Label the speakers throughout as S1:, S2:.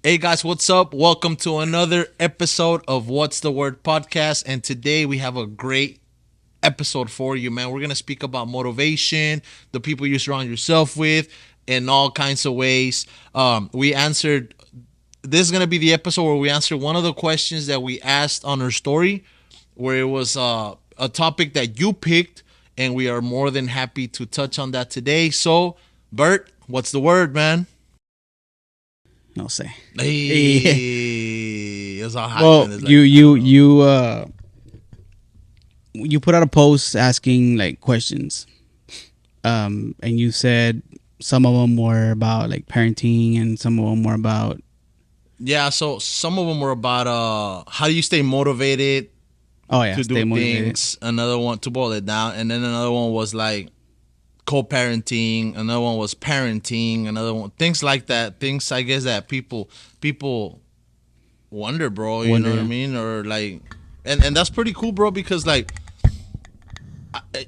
S1: Hey guys, what's up? Welcome to another episode of What's the Word podcast. And today we have a great episode for you, man. We're going to speak about motivation, the people you surround yourself with, in all kinds of ways. We answered, this is going to be the episode where we answer one of the questions that we asked on our story, where it was a topic that you picked. And we are more than happy to touch on that today. So, Bert, what's the word, man?
S2: No sé.
S1: Hey, it's all hot.
S2: Well,
S1: Man. It's
S2: you put out a post asking like questions, and you said some of them were about like parenting, and some of them were about
S1: yeah. So some of them were about how do you stay motivated to
S2: stay
S1: do
S2: motivated.
S1: things. Another one to boil it down, and then another one was like co-parenting. Another one was parenting. Another one things like that. Things I guess that people wonder, bro. You know what I mean? Or like, and that's pretty cool, bro. Because like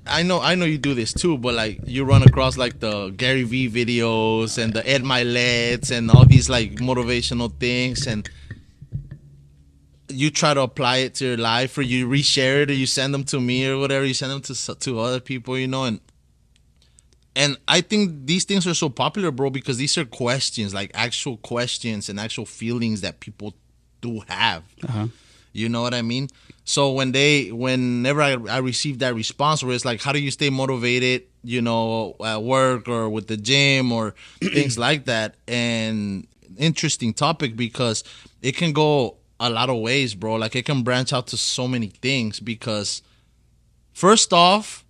S1: I know you do this too, but like you run across like the Gary V videos and the Ed Milets and all these like motivational things, and you try to apply it to your life, or you reshare it, or you send them to me or whatever. You send them to other people, you know, and I think these things are so popular, bro, because these are questions, like actual questions and actual feelings that people do have.
S2: Uh-huh.
S1: You know what I mean? So whenever I receive that response where it's like, how do you stay motivated, you know, at work or with the gym or things like that? And interesting topic because it can go a lot of ways, bro. Like it can branch out to so many things because first off,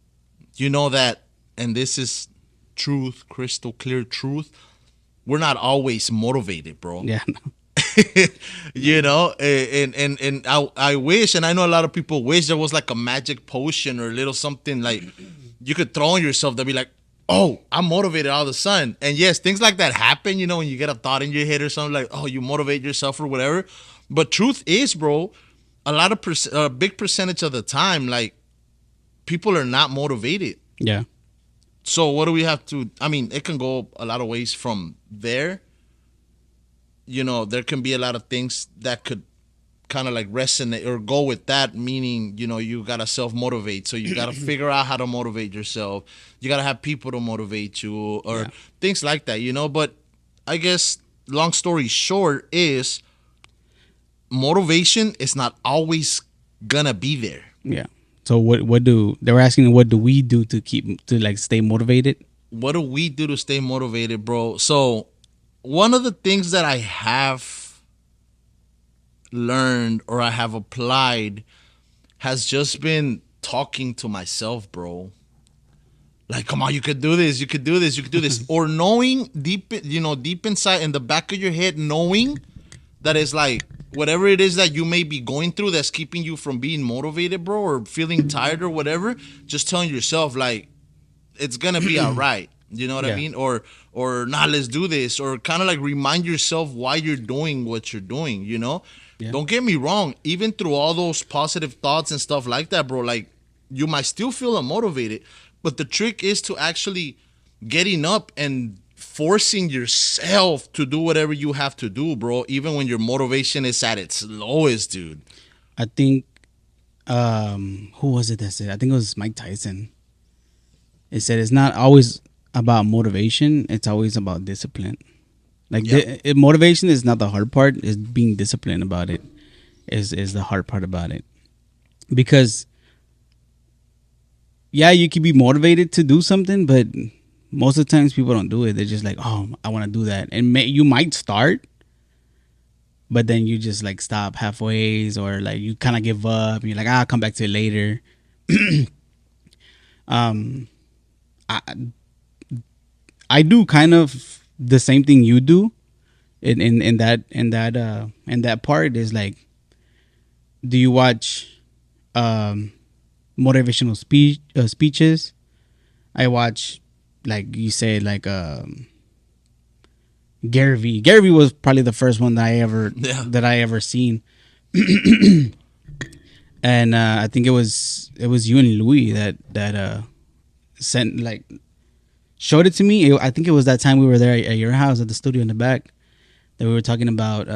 S1: you know that, and this is truth, crystal clear truth, we're not always motivated, bro.
S2: Yeah.
S1: You know, and I wish, and I know a lot of people wish there was like a magic potion or a little something like you could throw on yourself that be like, oh, I'm motivated all of a sudden. And yes, things like that happen, you know, when you get a thought in your head or something like, oh, you motivate yourself or whatever. But truth is, bro, a big percentage of the time, like people are not motivated.
S2: Yeah.
S1: So what do we have to? I mean, it can go a lot of ways from there. You know, there can be a lot of things that could kind of like resonate or go with that, meaning, you know, you got to self motivate. So you got to figure out how to motivate yourself. You got to have people to motivate you or things like that, you know. But I guess long story short is motivation is not always going to be there.
S2: Yeah. So what do they were asking? What do we do to like stay motivated?
S1: What do we do to stay motivated, bro? So one of the things that I have learned or I have applied has just been talking to myself, bro. Like, come on, you could do this, you could do this, you could do this. Or knowing deep, you know, deep inside in the back of your head, knowing that it's like whatever it is that you may be going through that's keeping you from being motivated, bro, or feeling tired or whatever, just telling yourself like it's gonna be all right. You know what I mean? Or nah, let's do this. Or kind of like remind yourself why you're doing what you're doing, you know?
S2: Yeah.
S1: Don't get me wrong. Even through all those positive thoughts and stuff like that, bro, like you might still feel unmotivated. But the trick is to actually getting up and forcing yourself to do whatever you have to do, bro, even when your motivation is at its lowest, dude.
S2: I think who was it that said? I think it was Mike Tyson. It said it's not always about motivation, it's always about discipline. Like motivation is not the hard part, is being disciplined about it is the hard part about it. Because yeah, you can be motivated to do something, but most of the times people don't do it. They're just like, oh, I want to do that. And you might start, but then you just like stop halfway, or like you kind of give up. And you're like, I'll come back to it later. I, I do kind of the same thing you do in that part is like, do you watch motivational speeches? I watch, like you say, like Gary V. Gary V was probably the first one that I ever seen. And I think it was you and Louis that sent, like, showed it to me. I think it was that time we were there at your house at the studio in the back that we were talking about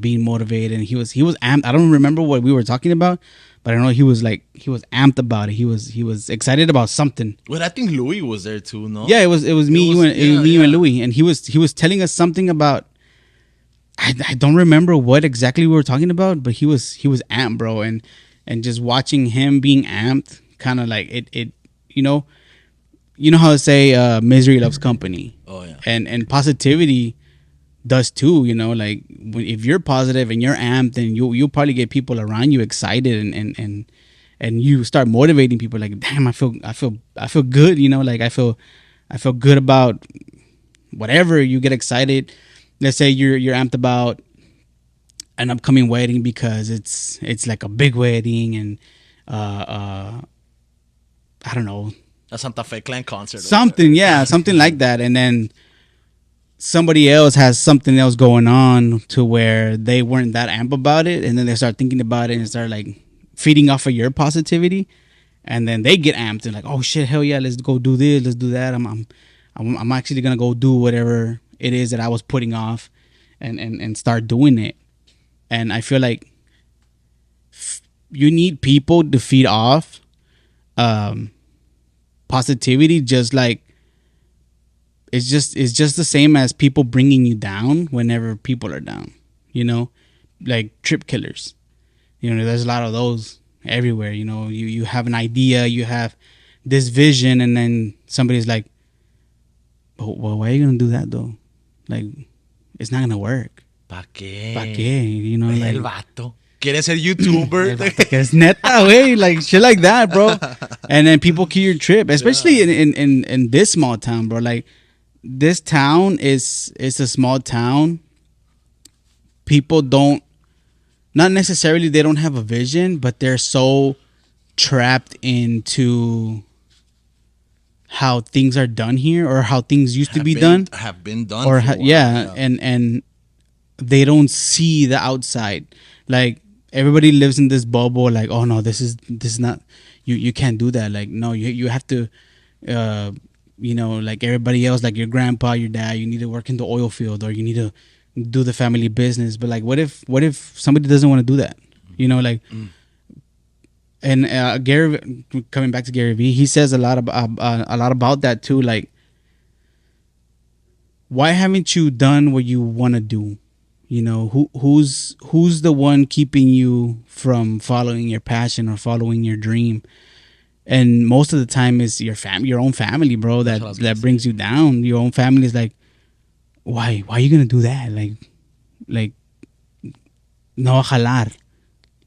S2: being motivated, and he was amped. I don't remember what we were talking about, but I know he was amped about it. He was excited about something.
S1: But I think Louis was there too, no?
S2: Yeah, it was me, you, and
S1: yeah,
S2: me, you, and
S1: yeah.
S2: Louis, and he was telling us something about. I don't remember what exactly we were talking about, but he was amped, bro, and just watching him being amped, kind of like it, you know how to say misery loves company.
S1: Oh yeah.
S2: And positivity does too, like if you're positive and you're amped, then you'll probably get people around you excited, and you start motivating people, like, damn, I feel good, like I feel good about whatever. You get excited. Let's say you're amped about an upcoming wedding because it's like a big wedding, and I don't know,
S1: A Santa Fe Clan concert.
S2: something, yeah, something like that, and then somebody else has something else going on to where they weren't that amped about it, and then they start thinking about it and start like feeding off of your positivity, and then they get amped and like, oh shit, hell yeah, let's go do this, let's do that. I'm actually gonna go do whatever it is that I was putting off, and start doing it. And I feel like you need people to feed off positivity, just like it's just the same as people bringing you down whenever people are down, like trip killers. There's a lot of those everywhere. You have an idea, you have this vision, and then somebody's like, well, why are you gonna do that though? Like, it's not gonna work.
S1: ¿Pa qué?
S2: ¿Pa qué? Like,
S1: El vato. ¿Quiere ser YouTuber?
S2: Es neta, way, like shit like that, bro. And then people kill your trip, especially in this small town, bro. Like, this town is a small town. People not necessarily they don't have a vision, but they're so trapped into how things are done here, or how things used to be done,
S1: have been done,
S2: or
S1: for a while,
S2: yeah, and they don't see the outside. Like, everybody lives in this bubble, like, oh no, this is not, you can't do that. Like, no, you have to like everybody else, like your grandpa, your dad, you need to work in the oil field, or you need to do the family business. But like, what if somebody doesn't want to do that? Like, and Gary, coming back to Gary Vee, he says a lot about that too. Like, why haven't you done what you want to do? Who's the one keeping you from following your passion or following your dream? And most of the time it's your own family, bro, that brings you down. Your own family is like, why are you gonna do that? Like no jalar.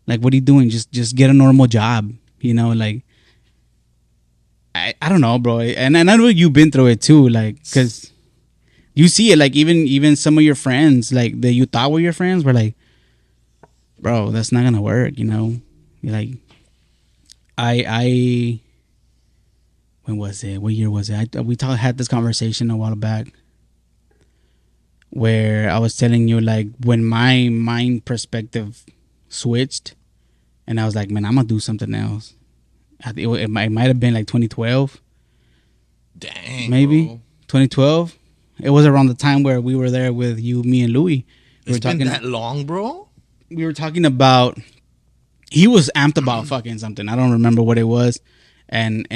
S2: Like, what are you doing? Just get a normal job, like, I don't know, bro. And I know you've been through it too, like, because you see it, like, even some of your friends, like, that you thought were your friends, were like, bro, that's not gonna work, You're like, I when was it? What year was it? We had this conversation a while back, where I was telling you, like, when my mind perspective switched, and I was like, man, I'm gonna do something else. It might have been like 2012.
S1: Dang,
S2: maybe
S1: bro.
S2: 2012. It was around the time where we were there with you, me, and Louis.
S1: It's been that long, bro?
S2: We were talking about, he was amped about fucking something. I don't remember what it was. And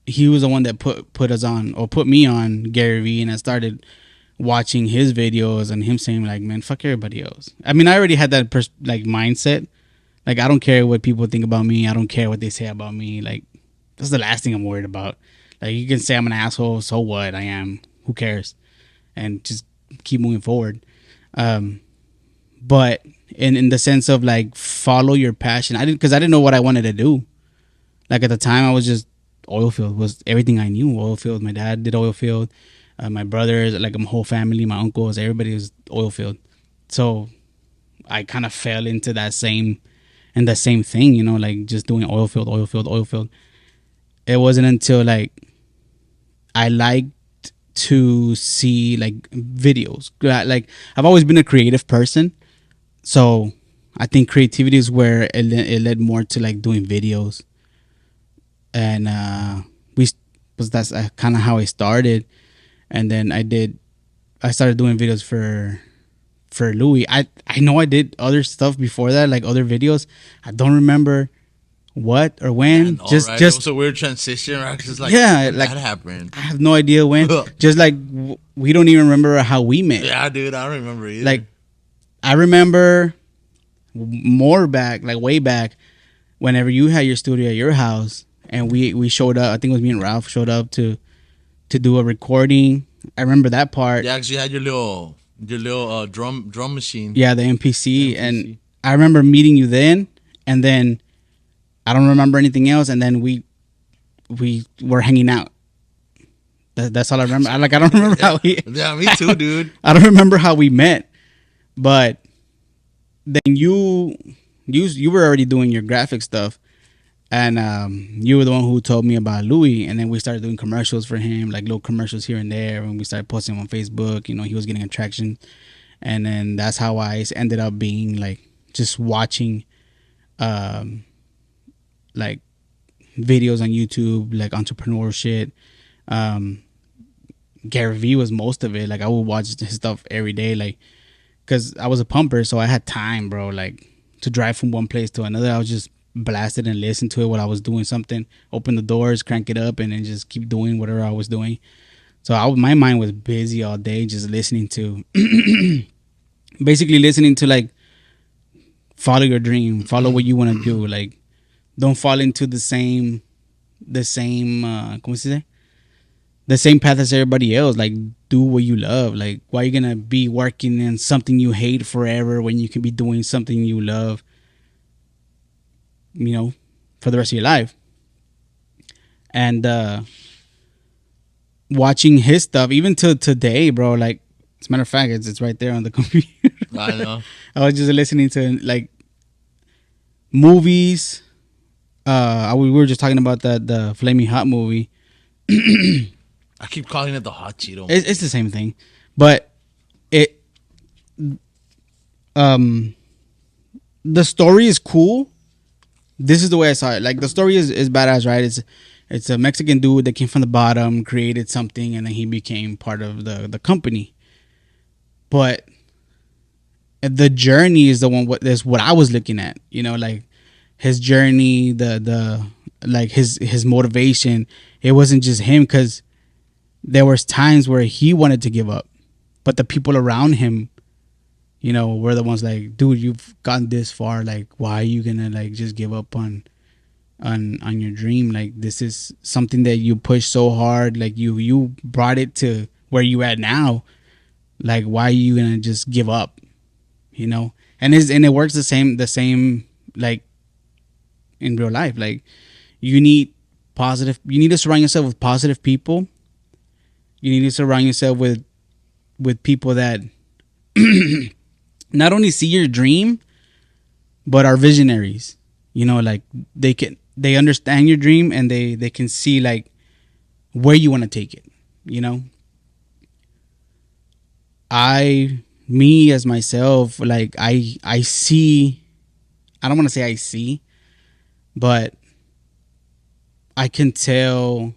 S2: he was the one that put us on, or put me on, Gary Vee, and I started watching his videos and him saying, like, man, fuck everybody else. I mean, I already had that mindset. Like, I don't care what people think about me. I don't care what they say about me. Like, that's the last thing I'm worried about. Like, you can say I'm an asshole, so what? I am. Who cares? And just keep moving forward. But in the sense of, like, follow your passion, because I didn't know what I wanted to do. Like, at the time, I was just, oil field was everything I knew. Oil field. My dad did oil field. My brothers, like, my whole family, my uncles, everybody was oil field. So I kind of fell into that same thing, like, just doing oil field. It wasn't until, like, I liked to see, like, videos. Like, I've always been a creative person, so I think creativity is where it led more to, like, doing videos. And that's kind of how I started. And then I did I started doing videos for Louis. I know I did other stuff before that, like other videos. I don't remember what or when. Just
S1: it was a weird transition, right? Cause like,
S2: yeah,
S1: when
S2: like
S1: that happened.
S2: I have no idea when. Just like we don't even remember how we met.
S1: Yeah, dude, I don't remember either.
S2: Like I remember more back, like way back, whenever you had your studio at your house, and we showed up. I think it was me and Ralph showed up to do a recording. I remember that part.
S1: Yeah, cause you had your little drum machine.
S2: Yeah, the MPC, and I remember meeting you then, and then I don't remember anything else, and then we were hanging out. That's all I remember. I don't remember how we.
S1: Yeah, me too, dude.
S2: I don't remember how we met, but then you were already doing your graphic stuff, and you were the one who told me about Louis, and then we started doing commercials for him, like little commercials here and there, and we started posting them on Facebook. You know, he was getting attraction, and then that's how I ended up being like just watching, like videos on YouTube, like entrepreneur shit. Gary Vee was most of it. Like I would watch his stuff every day, like because I was a pumper, so I had time, bro, like to drive from one place to another. I was just blasted and listen to it while I was doing something. Open the doors, crank it up, and then just keep doing whatever I was doing. So my mind was busy all day, just listening to, basically listening to like, follow your dream, follow what you want to do. Like, don't fall into the same, ¿cómo se dice? The same path as everybody else. Like, do what you love. Like, why are you gonna be working in something you hate forever when you can be doing something you love, you know, for the rest of your life? And watching his stuff, even till today, bro. Like, as a matter of fact, it's right there on the computer.
S1: I know.
S2: I was just listening to like movies. We were just talking about the Flaming Hot movie.
S1: I keep calling it the Hot Cheeto.
S2: It's the same thing, but the story is cool. This is the way I saw it. Like, the story is badass, right? It's a Mexican dude that came from the bottom, created something, and then he became part of the company. But the journey is the one. That's what I was looking at. You know, like his journey, the like his motivation. It wasn't just him, because there was times where he wanted to give up, but the people around him, you know, were the ones like, dude, you've gotten this far. Like, why are you gonna like just give up on your dream? Like, this is something that you push so hard. Like, you brought it to where you at now. Like, why are you gonna just give up? You know, and it works the same like in real life. Like, you need to surround yourself with positive people. You need to surround yourself with people that not only see your dream, but are visionaries. You know, like they understand your dream, and they can see like where you want to take it. You know, me as myself, like I see. I don't want to say I see, but I can tell.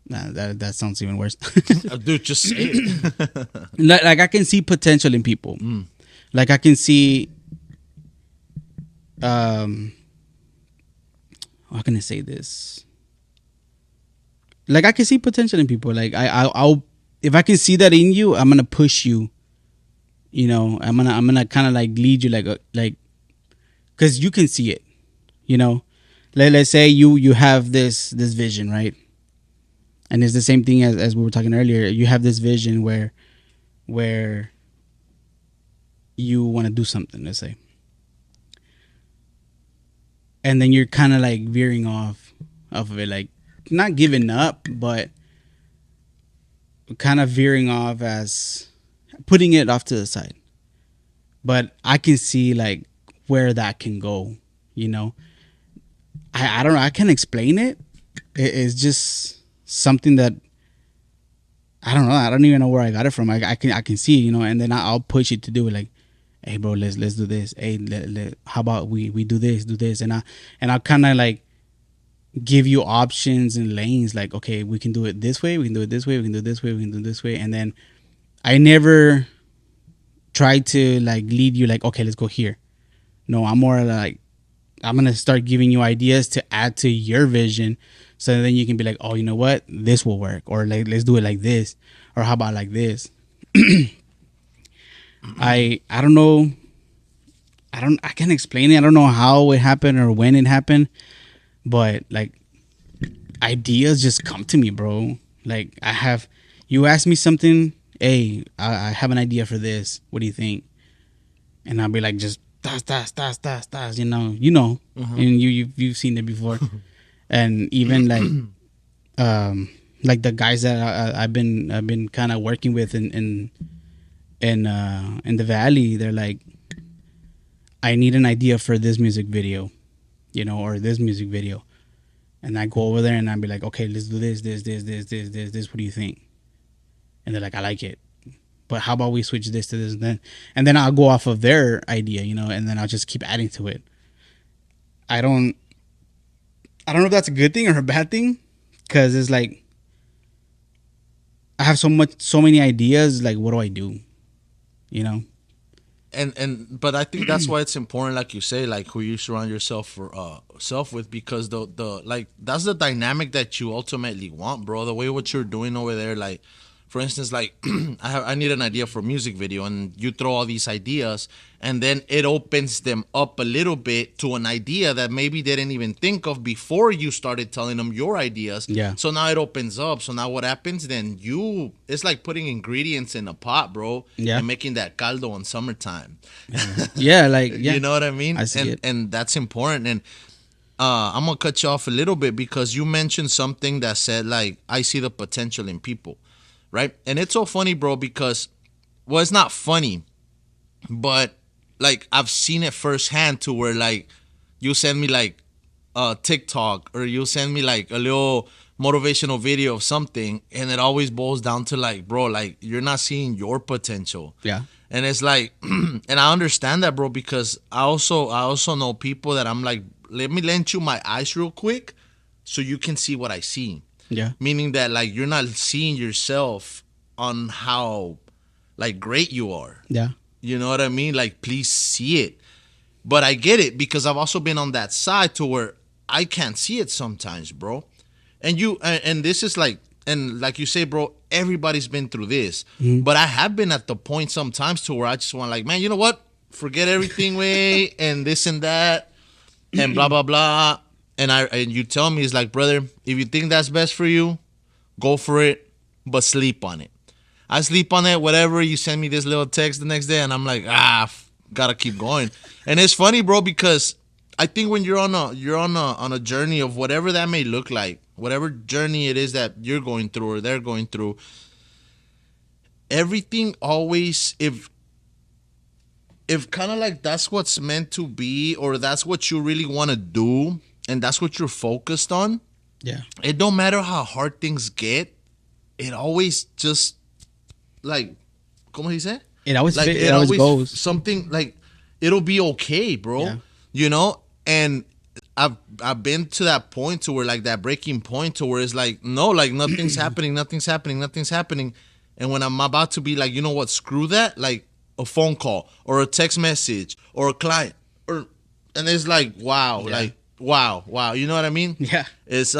S2: Nah, that sounds even worse.
S1: Dude, just say it.
S2: like I can see potential in people. Like, I can see. How can I say this? Like, I can see potential in people. Like, I'll if I can see that in you, I'm gonna push you. You know, I'm gonna kind of like lead you, like, because you can see it. You know, let's say you have this vision, right? And it's the same thing as we were talking earlier. You have this vision where you want to do something, let's say. And then you're kind of like veering off of it, like not giving up, but kind of veering off, as putting it off to the side. But I can see like where that can go, you know. I don't know, I can't explain it. It's just something that I don't know. I don't even know where I got it from. I can see it, you know, and then I'll push it to do it. Like, hey, bro, let's do this. Hey, how about we do this, and I'll kind of like give you options and lanes. Like, okay, we can do it this way, we can do it this way, we can do it this way, we can do it this way, and then I never try to like lead you like, okay, let's go here. No, I'm more like, I'm gonna start giving you ideas to add to your vision, so then you can be like, oh, you know what, this will work, or like let's do it like this, or how about like this. I don't know, I can't explain it. I don't know how it happened or when it happened, but like ideas just come to me, bro. Like you ask me something, hey, I have an idea for this. What do you think? And I'll be like, just das,
S1: Mhm.
S2: and you've seen it before, and even like the guys that I've been kind of working with in the valley, they're like, I need an idea for this music video, or this music video, and I go over there and I'll be like, okay, let's do this. What do you think? And they're like, I like it, but how about we switch this to this and then I'll go off of their idea, and then I'll just keep adding to it. I don't know if that's a good thing or a bad thing, because it's like I have so many ideas. Like, what do I do? You know?
S1: But I think that's why it's important, like you say, like who you surround yourself for self with, because the like that's the dynamic that you ultimately want, bro. The way what you're doing over there, like for instance, like I need an idea for a music video, and you throw all these ideas, and then it opens them up a little bit to an idea that maybe they didn't even think of before you started telling them your ideas.
S2: Yeah.
S1: So now it opens up. So now what happens? Then it's like putting ingredients in a pot, bro,
S2: Yeah.
S1: and making that caldo in summertime.
S2: Yeah, like, yeah.
S1: You know what I mean?
S2: I see
S1: and
S2: it.
S1: and that's important. And I'm gonna cut you off a little bit because you mentioned something that said like I see the potential in people, right? And it's so funny, bro, because well, it's not funny, but like I've seen it firsthand to where like you send me like a TikTok or you send me like a little motivational video of something, and it always boils down to like, bro, like you're not seeing your potential.
S2: Yeah.
S1: And it's like, and I understand that, bro, because I also know people that I'm like, let me lend you my eyes real quick so you can see what I see.
S2: Yeah.
S1: Meaning that like you're not seeing yourself on how like great you are.
S2: Yeah.
S1: You know what I mean? Like please see it. But I get it because I've also been on that side to where I can't see it sometimes, bro. And this is like, and like you say, bro, everybody's been through this. But I have been at the point sometimes to where I just want like, man, you know what? Forget everything, way and this and that and blah blah blah. And you tell me it's like, brother, if you think that's best for you, go for it, but sleep on it. I sleep on it, whatever. You send me this little text the next day, and I'm like, gotta keep going. And it's funny, bro, because I think when you're on a journey of whatever that may look like, whatever journey it is that you're going through or they're going through, everything always, if kind of like that's what's meant to be, or that's what you really want to do, and that's what you're focused on,
S2: Yeah.
S1: it don't matter how hard things get, it always just like, como dice?
S2: It always
S1: Like
S2: it always goes.
S1: something like it'll be okay, bro.
S2: Yeah.
S1: You know, and I've been to that point to where like that breaking point to where it's like no, like nothing's nothing's happening, and when I'm about to be like, you know what, screw that, like a phone call or a text message or a client or, and it's like wow,
S2: Yeah.
S1: like wow, you know what I mean?
S2: Yeah.
S1: It's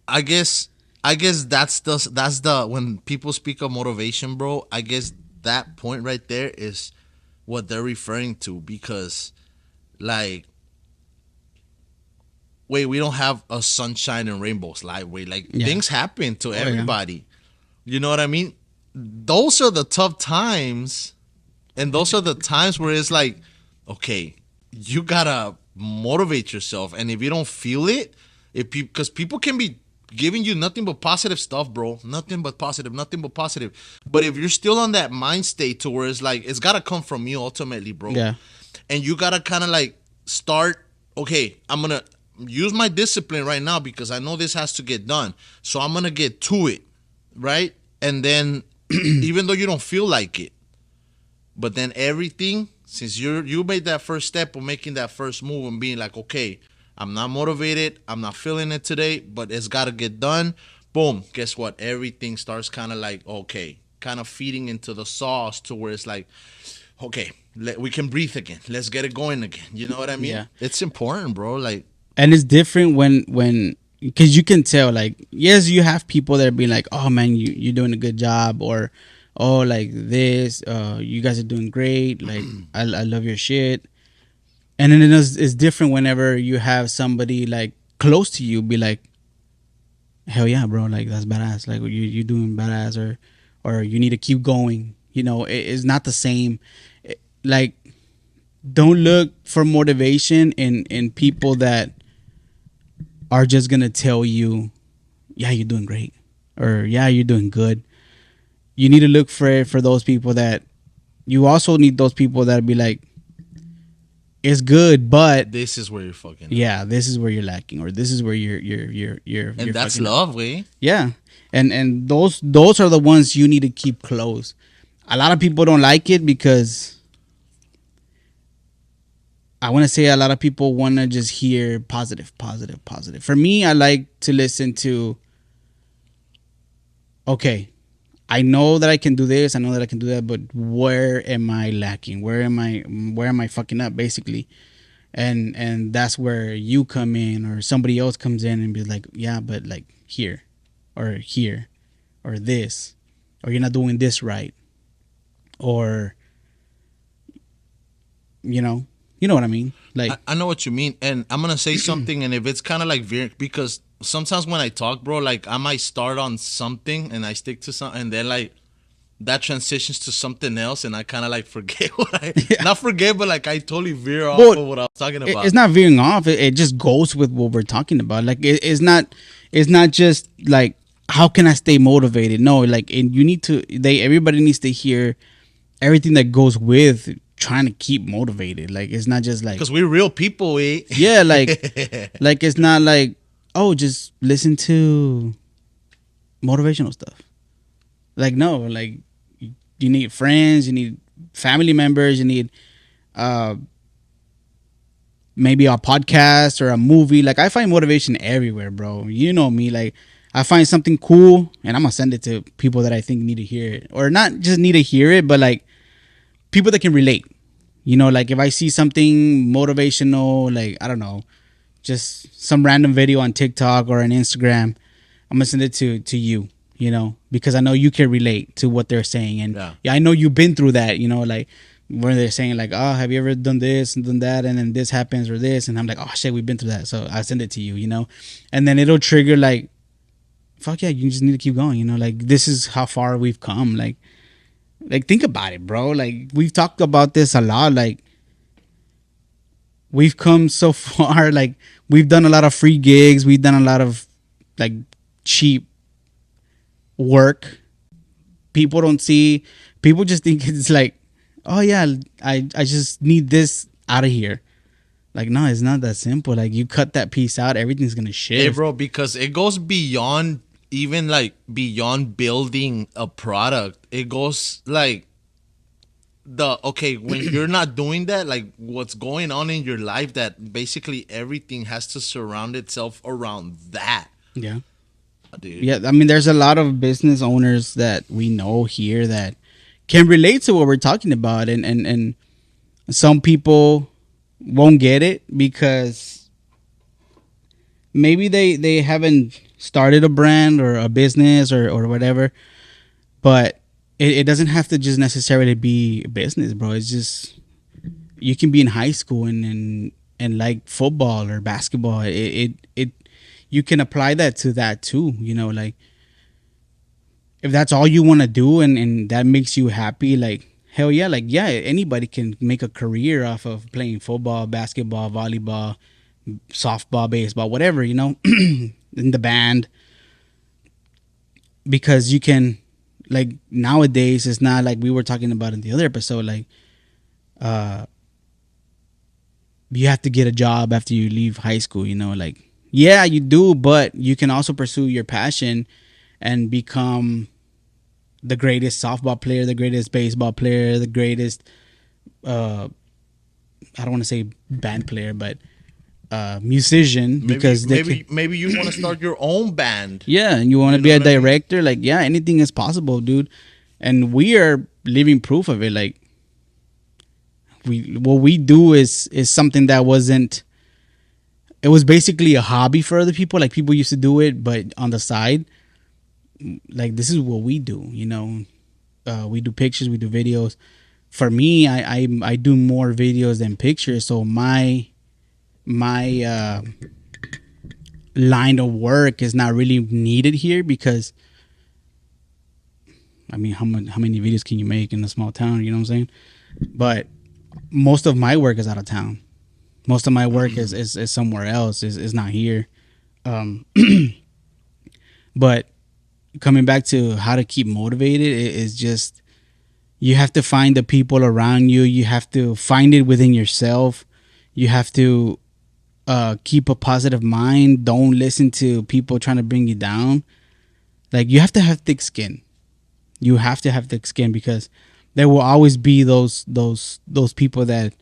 S1: I guess that's the when people speak of motivation, bro, I guess that point right there is what they're referring to, because like wait, we don't have a sunshine and rainbows light way. Like
S2: Yeah.
S1: things happen to
S2: yeah.
S1: everybody. You know what I mean? Those are the tough times, and those are the times where it's like, okay, you gotta motivate yourself, and if you don't feel it, if because people can be giving you nothing but positive stuff, bro, nothing but positive, but if you're still on that mind state to where it's like it's gotta come from you ultimately, bro.
S2: Yeah.
S1: And you gotta kind of like start, okay, I'm gonna use my discipline right now because I know this has to get done, so I'm gonna get to it, right? And then even though you don't feel like it, but then everything, since you made that first step of making that first move and being like, okay, I'm not motivated. I'm not feeling it today, but it's got to get done. Boom. Guess what? Everything starts kind of like, okay, kind of feeding into the sauce to where it's like, okay, we can breathe again. Let's get it going again. You know what I mean?
S2: Yeah.
S1: It's important, bro. Like,
S2: And it's different when because you can tell, like, yes, you have people that be like, oh man, you're doing a good job, or oh, like this, you guys are doing great, like I love your shit. And then it's different whenever you have somebody like close to you be like, hell yeah, bro, like that's badass, like you doing badass, or you need to keep going. You know, it's not the same. Like, don't look for motivation in people that are just gonna tell you, yeah, you're doing great, or yeah, you're doing good. You need to look for those people that you also need those people that be like, it's good, but
S1: this is where you're fucking.
S2: yeah, this is where you're lacking, or this is where you're
S1: And that's
S2: fucking up.
S1: love, way.
S2: Yeah, and those are the ones you need to keep close. A lot of people don't like it because I want to say a lot of people want to just hear positive, positive, positive. For me, I like to listen to, okay, I know that I can do this, I know that I can do that, but where am I lacking? Where am I fucking up, basically? And that's where you come in, or somebody else comes in and be like, yeah, but like here, or this, or you're not doing this right, or you know what I mean? Like,
S1: I know what you mean, and I'm gonna say something, and if it's kind of like because sometimes when I talk, bro, like I might start on something and I stick to something, and then like that transitions to something else, and I kind of like forget not forget, but like I totally veer off of what I was talking about.
S2: It's not veering off. It just goes with what we're talking about. Like, it's not just like, how can I stay motivated? No, like, and you need to. Everybody needs to hear everything that goes with trying to keep motivated. Like, it's not just like,
S1: because we're real people, eh?
S2: yeah, like it's not like, oh, just listen to motivational stuff. Like, no, like, you need friends, you need family members, you need maybe a podcast or a movie. Like, I find motivation everywhere, bro. You know me, like, I find something cool and I'm gonna send it to people that I think need to hear it, or not just need to hear it, but like people that can relate. You know, like if I see something motivational, like, I don't know, just some random video on TikTok or on Instagram, I'm gonna send it to you, you know, because I know you can relate to what they're saying. And yeah, I know you've been through that, you know, like where they're saying like, oh, have you ever done this and done that, and then this happens or this, and I'm like, oh shit, we've been through that, so I send it to you, you know, and then it'll trigger like, fuck yeah, you just need to keep going, you know, like this is how far we've come. Like think about it, bro. Like, we've talked about this a lot. Like, we've come so far. Like, we've done a lot of free gigs. We've done a lot of like cheap work. People don't see. People just think it's like, oh yeah, I just need this out of here. Like, no, it's not that simple. Like, you cut that piece out, everything's gonna shift.
S1: Hey, bro, because it goes beyond even like beyond building a product. It goes like when you're not doing that, like what's going on in your life, that basically everything has to surround itself around that.
S2: Yeah.
S1: Dude.
S2: Yeah, I mean, there's a lot of business owners that we know here that can relate to what we're talking about, and some people won't get it because maybe they haven't started a brand or a business or whatever, but it doesn't have to just necessarily be a business, bro. It's just, you can be in high school and like football or basketball. It you can apply that to that too, you know, like if that's all you want to do and that makes you happy, like hell yeah, like yeah, anybody can make a career off of playing football, basketball, volleyball, softball, baseball, whatever, you know, in the band, because you can, like, nowadays it's not like we were talking about in the other episode, like you have to get a job after you leave high school, you know, like yeah, you do, but you can also pursue your passion and become the greatest softball player, the greatest baseball player, the greatest I don't want to say band player, but musician because
S1: maybe you want to start your own band.
S2: Yeah, and you want to be a director. Like, yeah, anything is possible, dude. And we are living proof of it. Like, what we do is something that wasn't. It was basically a hobby for other people. Like, people used to do it, but on the side. Like, this is what we do. You know, we do pictures, we do videos. For me, I do more videos than pictures. So my line of work is not really needed here because, I mean, how many videos can you make in a small town? You know what I'm saying? But most of my work is out of town. Most of my work is somewhere else. Is not here. But coming back to how to keep motivated, it is just you have to find the people around you. You have to find it within yourself. You have to keep a positive mind. Don't listen to people trying to bring you down. Like, you have to have thick skin. You have to have thick skin because there will always be those people that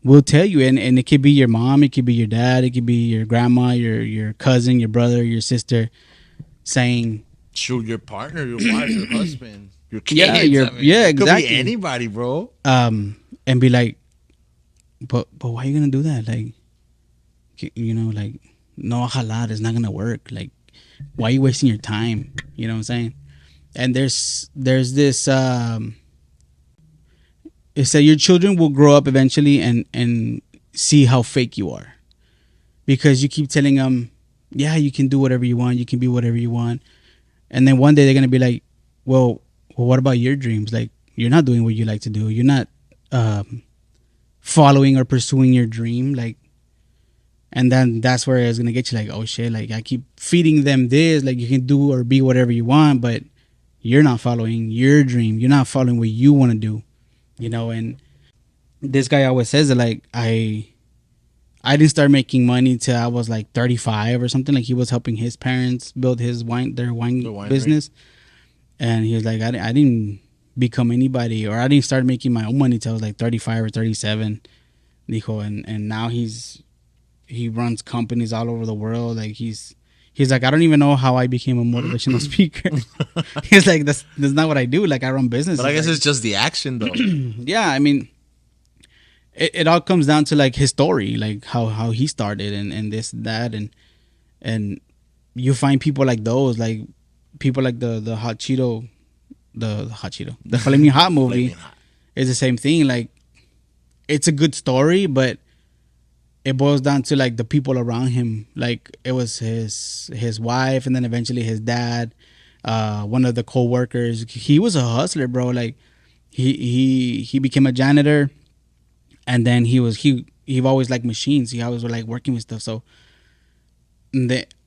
S2: will tell you, and it could be your mom, it could be your dad, it could be your grandma, your cousin, your brother, your sister, saying,
S1: shoot, your partner, your wife, your husband, your kids.
S2: Yeah, exactly.
S1: It could be anybody, bro.
S2: And be like, but why are you gonna do that? Like, you know, like, no, ojalá, it's not gonna work. Like, why are you wasting your time? You know what I'm saying? And there's this it said your children will grow up eventually and see how fake you are, because you keep telling them, yeah, you can do whatever you want, you can be whatever you want, and then one day they're gonna be like, well, what about your dreams? Like, you're not doing what you like to do. You're not following or pursuing your dream. Like, and then that's where it's gonna get you. Like, oh shit! Like, I keep feeding them this. Like, you can do or be whatever you want, but you're not following your dream. You're not following what you want to do. You know, and this guy always says that, like, I didn't start making money till I was like 35 or something. Like, he was helping his parents build their wine business. And he was like, I didn't become anybody, or I didn't start making my own money till I was like 35 or 37. Dijo, and now he runs companies all over the world. Like, he's like, I don't even know how I became a motivational speaker. He's like, that's not what I do. Like, I run business.
S1: But I guess
S2: like,
S1: it's just the action, though.
S2: Yeah, I mean, it all comes down to like his story, like how he started and this, that, and you find people like those, like people like the Hot Cheeto, the Flaming Hot movie is the same thing. Like, it's a good story, but it boils down to like the people around him. Like, it was his wife, and then eventually his dad, one of the co-workers. He was a hustler, bro. Like, he became a janitor, and then he always liked machines. He always was like working with stuff. So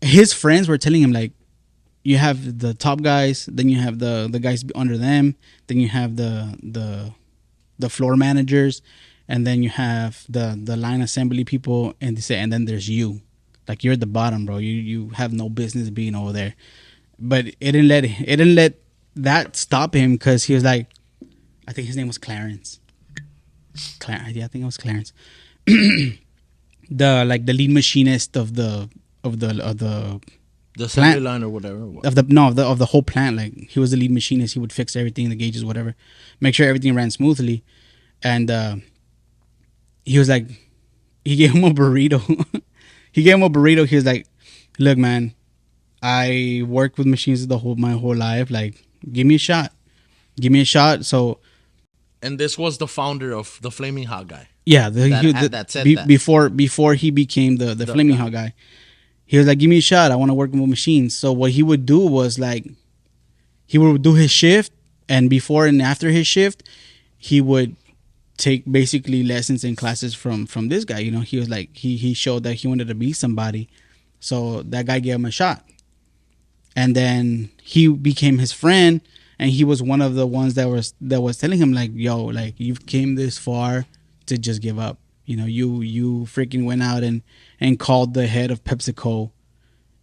S2: his friends were telling him, like, you have the top guys, then you have the guys under them, then you have the floor managers, and then you have the line assembly people, and they say, and then there's you. Like, you're at the bottom, bro. You have no business being over there. But it didn't let that stop him, because he was like, I think his name was Clarence. Yeah, I think it was Clarence. the lead machinist of the
S1: assembly line or whatever.
S2: Of the whole plant. Like, he was the lead machinist. He would fix everything, the gauges, whatever, make sure everything ran smoothly. And he was like, he gave him a burrito. He was like, look, man, I worked with machines my whole life. Like, give me a shot. So,
S1: and this was the founder of the Flaming Hot guy.
S2: Yeah,
S1: that.
S2: Before he became the Flaming Hot guy, he was like, give me a shot. I want to work with machines. So what he would do was, like, he would do his shift, and before and after his shift, he would take basically lessons and classes from this guy. You know, he was like, he showed that he wanted to be somebody, so that guy gave him a shot, and then he became his friend, and he was one of the ones that was telling him, like, yo, like, you've came this far to just give up. You know, you freaking went out and called the head of PepsiCo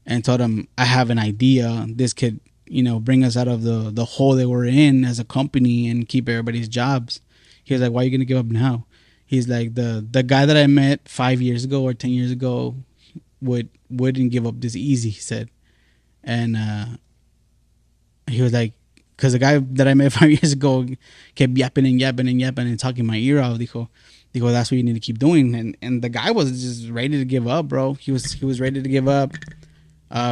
S2: and told him, I have an idea. This could, you know, bring us out of the hole that we're in as a company and keep everybody's jobs. He was like, why are you going to give up now? He's like the guy that I met 5 years ago or 10 years ago wouldn't give up this easy. He said, and he was like, because the guy that I met 5 years ago kept yapping and yapping and yapping and talking my ear off. Dijo, that's what you need to keep doing. And the guy was just ready to give up, bro. He was ready to give up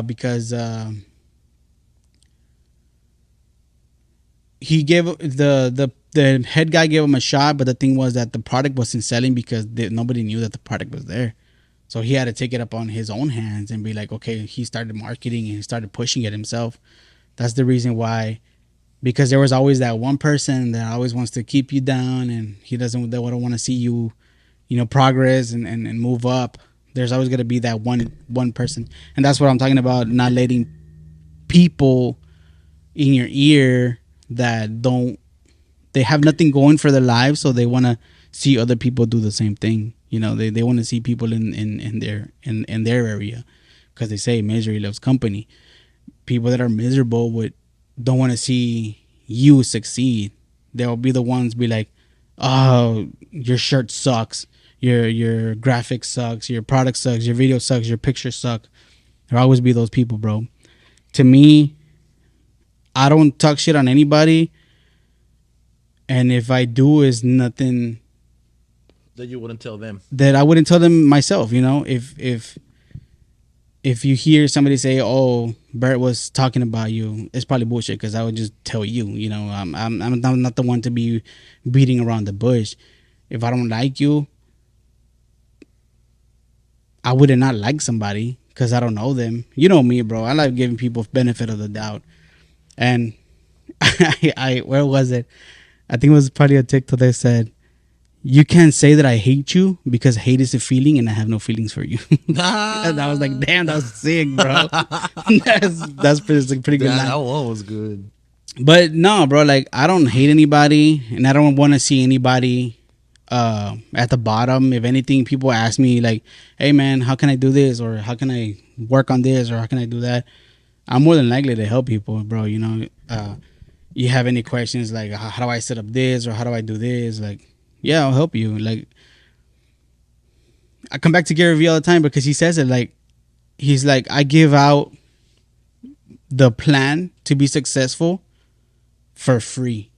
S2: because he gave the head guy gave him a shot, but the thing was that the product wasn't selling because nobody knew that the product was there. So he had to take it up on his own hands and be like, okay, he started marketing and he started pushing it himself. That's the reason why, because there was always that one person that always wants to keep you down, and they don't want to see you, progress and move up. There's always going to be that one person. And that's what I'm talking about, not letting people in your ear that they have nothing going for their lives, so they want to see other people do the same thing. They want to see people in their area, because they say misery loves company. People that are miserable don't want to see you succeed. They'll be the ones be like, "Oh, your shirt sucks. Your graphic sucks. Your product sucks. Your video sucks. Your pictures suck." There'll always be those people, bro. To me, I don't talk shit on anybody, and if I do, is nothing
S1: that you wouldn't tell them.
S2: That I wouldn't tell them myself. If you hear somebody say, "Oh, Bert was talking about you," it's probably bullshit, because I would just tell you. I'm not the one to be beating around the bush. If I don't like you, I would not like somebody because I don't know them. You know me, bro. I like giving people benefit of the doubt. And I where was it? I think it was probably a TikTok that said, "You can't say that I hate you because hate is a feeling and I have no feelings for you." And I was like, damn, that was sick, bro. that's pretty good.
S1: That one was good.
S2: But no, bro, like, I don't hate anybody, and I don't want to see anybody at the bottom. If anything, people ask me like, "Hey man, how can I do this?" or "How can I work on this?" or "How can I do that?" I'm more than likely to help people, bro. You have any questions like, how do I set up this, or how do I do this? Like, yeah, I'll help you. Like, I come back to Gary Vee all the time because he says it. Like, he's like, I give out the plan to be successful for free.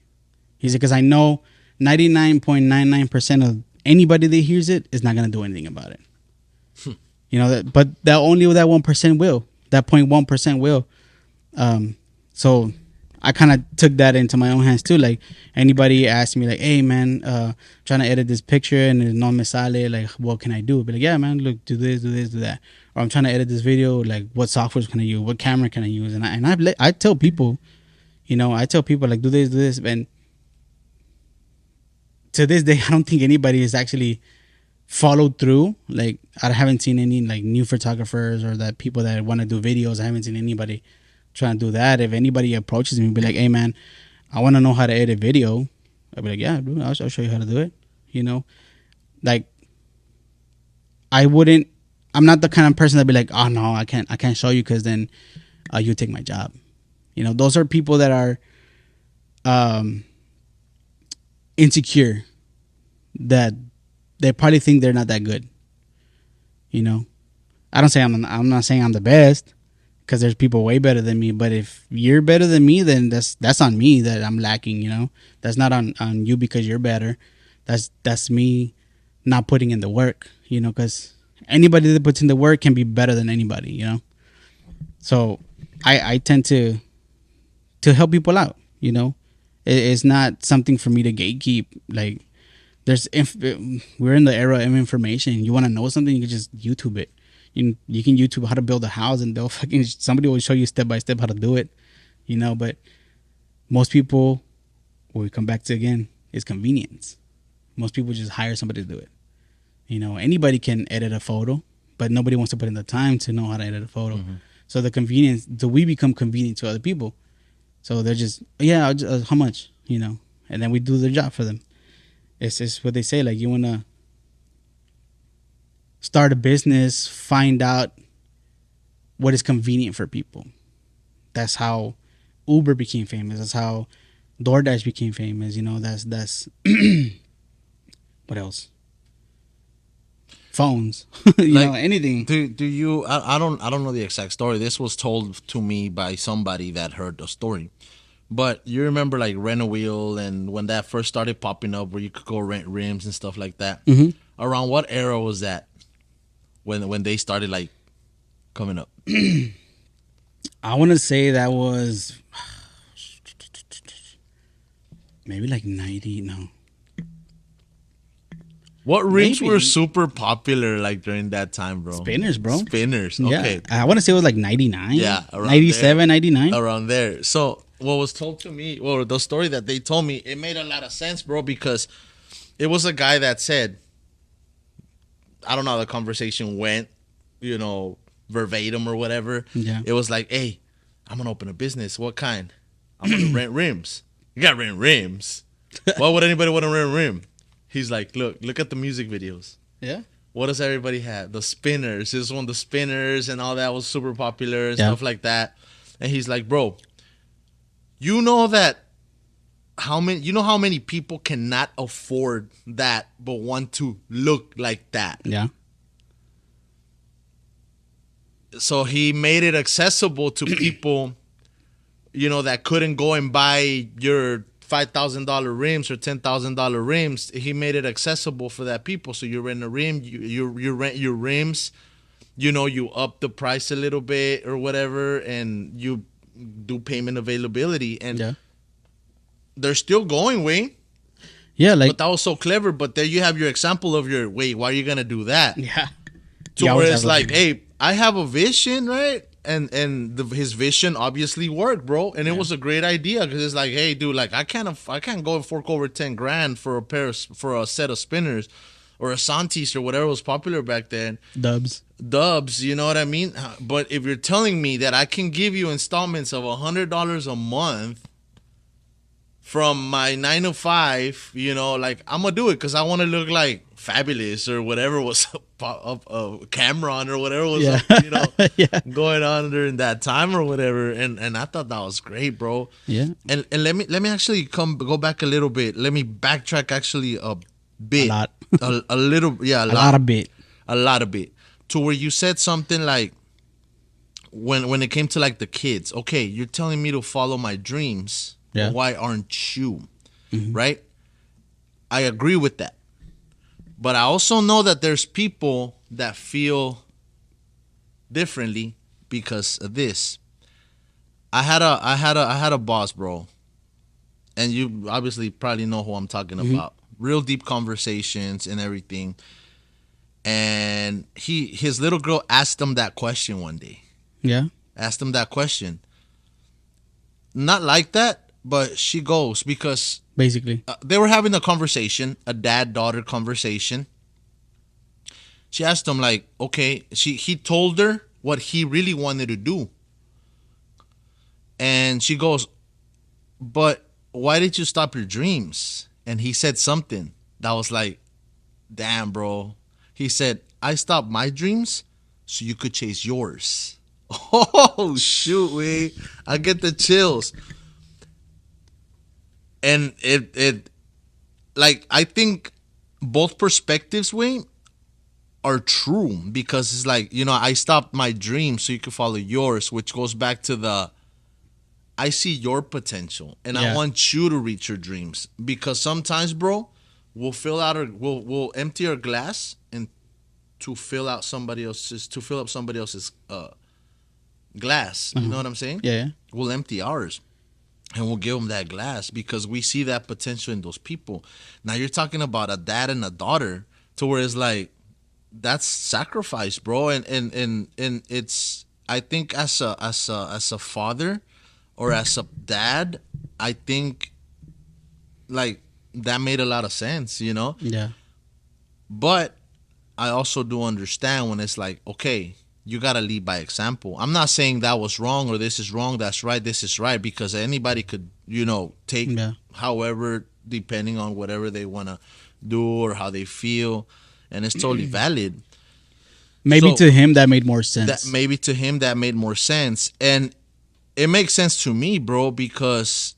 S2: He said, because I know 99.99% of anybody that hears it is not going to do anything about it. But that only that 1% will. That 0.1% will. So I kind of took that into my own hands too. Like, anybody asked me like, "Hey man, trying to edit this picture and it's no me sale, like, what can I do?" Be like, "Yeah man, look, do this, do this, do that." Or, "I'm trying to edit this video, like, what software can I use? What camera can I use?" And I tell people, like, do this, and to this day, I don't think anybody has actually followed through. Like, I haven't seen any like new photographers or that people that want to do videos. I haven't seen anybody trying to do that. If anybody approaches me and be like, "Hey man, I want to know how to edit video," I'll be like, "Yeah, dude, I'll show you how to do it." Like, I'm not the kind of person that be like, "Oh no, I can't show you because then you take my job." Those are people that are insecure, that they probably think they're not that good. I don't say I'm not saying I'm the best, because there's people way better than me. But if you're better than me, then that's on me that I'm lacking. That's not on you because you're better. That's me not putting in the work. Because anybody that puts in the work can be better than anybody. So I tend to help people out. It's not something for me to gatekeep. Like, we're in the era of information. You want to know something, you can just YouTube it. You can YouTube how to build a house, and somebody will show you step by step how to do it. But most people, what we come back to again, is convenience. Most people just hire somebody to do it. Anybody can edit a photo, but nobody wants to put in the time to know how to edit a photo. Mm-hmm. So we become convenient to other people. So they're just, yeah, how much, and then we do the job for them. It's just what they say, like, you want to start a business, find out what is convenient for people. That's how Uber became famous. That's how DoorDash became famous. That's what else? phones, you
S1: Like,
S2: know, anything.
S1: Do you? I don't know the exact story. This was told to me by somebody that heard the story. But you remember like Rent a Wheel and when that first started popping up, where you could go rent rims and stuff like that.
S2: Mhm.
S1: Around what era was that? When they started like coming up?
S2: I want to say that was maybe like 90. No,
S1: What rims
S2: Maybe.
S1: were super popular like during that time, bro?
S2: Spinners, bro.
S1: Spinners.
S2: Yeah,
S1: Okay.
S2: I want to say it was like 99.
S1: Yeah, around
S2: 97, 99.
S1: Around there. So what was told to me, well, the story that they told me, it made a lot of sense, bro, because it was a guy that said, I don't know how the conversation went, you know, verbatim or whatever.
S2: Yeah.
S1: It was like, hey, I'm gonna open a business. What kind? I'm gonna rent rims. You gotta rent rims. Why would anybody want to rent a rim? He's like, look at the music videos.
S2: Yeah.
S1: What does everybody have? The Spinners. This one, the Spinners and all that was super popular and
S2: Yeah.
S1: stuff like that. And he's like, bro, you know how many people cannot afford that but want to look like that.
S2: Yeah.
S1: So he made it accessible to people, you know, that couldn't go and buy your $5,000 rims or $10,000 rims. He made it accessible for that people. So you rent a rim, you rent your rims, you know, you up the price a little bit or whatever, and you do payment availability, and
S2: Yeah.
S1: they're still going, Wayne.
S2: Yeah. Like,
S1: But that was so clever. But there you have your example of your, wait, why are you gonna do that?
S2: yeah.
S1: To
S2: You
S1: where
S2: always
S1: it's
S2: have a
S1: like,
S2: vision.
S1: hey, I have a vision, right? And his vision obviously worked, bro. And it was a great idea because it's like, hey, dude, like I can't go and fork over 10 grand for a set of spinners, or a Santis or whatever was popular back then.
S2: Dubs.
S1: Dubs, you know what I mean? But if you're telling me that I can give you installments of $100 a month from my 9 to 5, you know, like I'm gonna do it because I want to look like Fabulous or whatever was Cameron or whatever was
S2: Yeah.
S1: you know
S2: Yeah.
S1: going on during that time or whatever. And I thought that was great, bro.
S2: Yeah.
S1: And let me actually go back a little bit. Let me backtrack actually a bit,
S2: A lot.
S1: a little, yeah,
S2: A lot of bit.
S1: a lot of it, to where you said something like, when it came to like the kids, okay, you're telling me to follow my dreams.
S2: Yeah.
S1: Why aren't you? Right? I agree with that. But I also know that there's people that feel differently because of this. I had a boss, bro. And you obviously probably know who I'm talking about. Real deep conversations and everything. And his little girl asked him that question one day.
S2: Yeah.
S1: Asked him that question. Not like that, but she goes because
S2: Basically.
S1: they were having a conversation, a dad-daughter conversation. She asked him like, okay, he told her what he really wanted to do. And she goes, but why did you stop your dreams? And he said something that was like, damn, bro. He said, I stopped my dreams so you could chase yours. Oh, shoot, we. I get the chills. And it like, I think both perspectives, Wayne, are true, because it's like, you know, I stopped my dreams so you could follow yours, which goes back to the, I see your potential and I
S2: Yeah.
S1: want you to reach your dreams. Because sometimes, bro, we'll empty our glass and to fill up somebody else's glass. You know what I'm saying?
S2: Yeah. Yeah.
S1: We'll empty ours and we'll give them that glass because we see that potential in those people. Now you're talking about a dad and a daughter, to where it's like, that's sacrifice, bro. And it's, I think as a father or as a dad, I think like that made a lot of sense, you know?
S2: Yeah.
S1: But I also do understand when it's like, okay, you got to lead by example. I'm not saying that was wrong or this is wrong, that's right, this is right, because anybody could, you know, take
S2: Yeah.
S1: however, depending on whatever they want to do or how they feel. And it's totally valid.
S2: Maybe
S1: So-
S2: to him that made more sense.
S1: That maybe to him that made more sense. And it makes sense to me, bro, because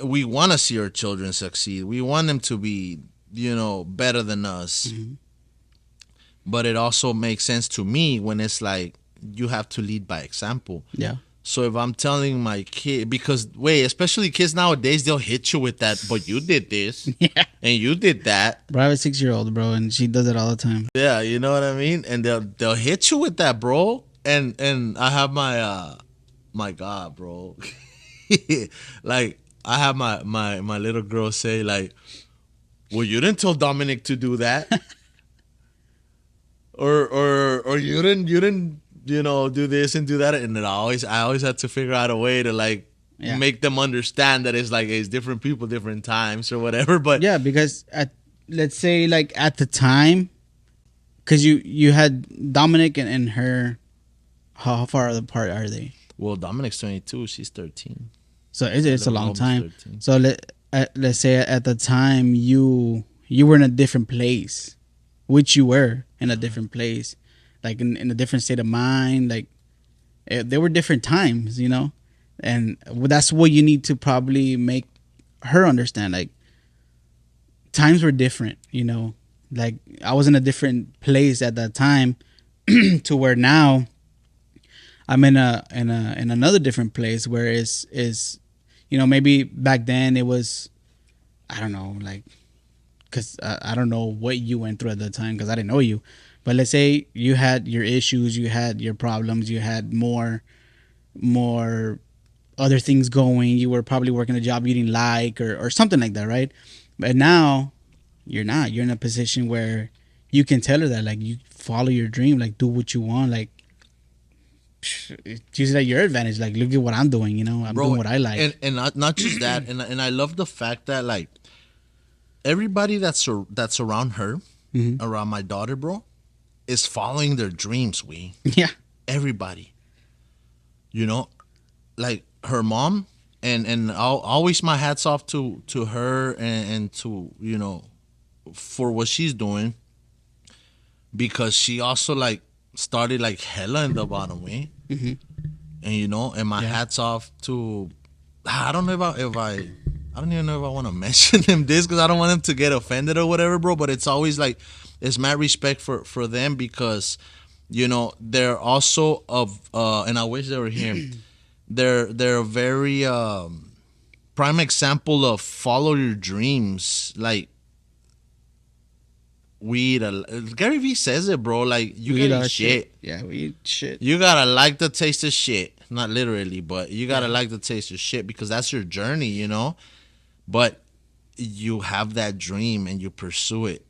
S1: we want to see our children succeed. We want them to be, you know, better than us. but it also makes sense to me when it's like you have to lead by example.
S2: Yeah.
S1: So if I'm telling my kid, because wait, especially kids nowadays, they'll hit you with that. But you did this,
S2: Yeah.
S1: and you did that.
S2: Bro, I have a 6-year-old, bro, and she does it all the time.
S1: Yeah, you know what I mean. And they'll hit you with that, bro. And I have my God, bro. Like I have my little girl say like, well, you didn't tell Dominic to do that. or you didn't do this and do that, and then I always had to figure out a way to like make them understand that it's like it's different people, different times or whatever. But
S2: yeah, because let's say like at the time, because you had Dominic and her, how far apart are they?
S1: Well, Dominic's 22, she's 13,
S2: so it's a long
S1: almost
S2: time.
S1: 13.
S2: So let's say at the time you were in a different place, which you were in a different place, like in a different state of mind. Like there were different times, and that's what you need to probably make her understand. Like times were different, like I was in a different place at that time to where now I'm in another different place where is maybe back then it was, I don't know, like, because I don't know what you went through at the time because I didn't know you. But let's say you had your issues, you had your problems, you had more other things going. You were probably working a job you didn't like or something like that, right? But now you're not. You're in a position where you can tell her that, like, you follow your dream, like, do what you want, like, use it at your advantage. Like, look at what I'm doing, I'm doing what I like.
S1: And not just that, and I love the fact that like everybody that's around her, around my daughter, bro, is following their dreams.
S2: Yeah,
S1: everybody, like her mom, and I'll always my hats off to her and to for what she's doing, because she also like started like hella in the bottom way, and and my hats off to, I don't know if I don't even know if I want to mention him this because I don't want him to get offended or whatever, bro. But it's always like it's mad respect for them because they're also of and I wish they were here. They're a very prime example of follow your dreams. Like Gary Vee says it, bro. Like you gotta eat shit.
S2: Yeah, we eat shit.
S1: You gotta like the taste of shit. Not literally, but you gotta like the taste of shit because that's your journey, But you have that dream and you pursue it.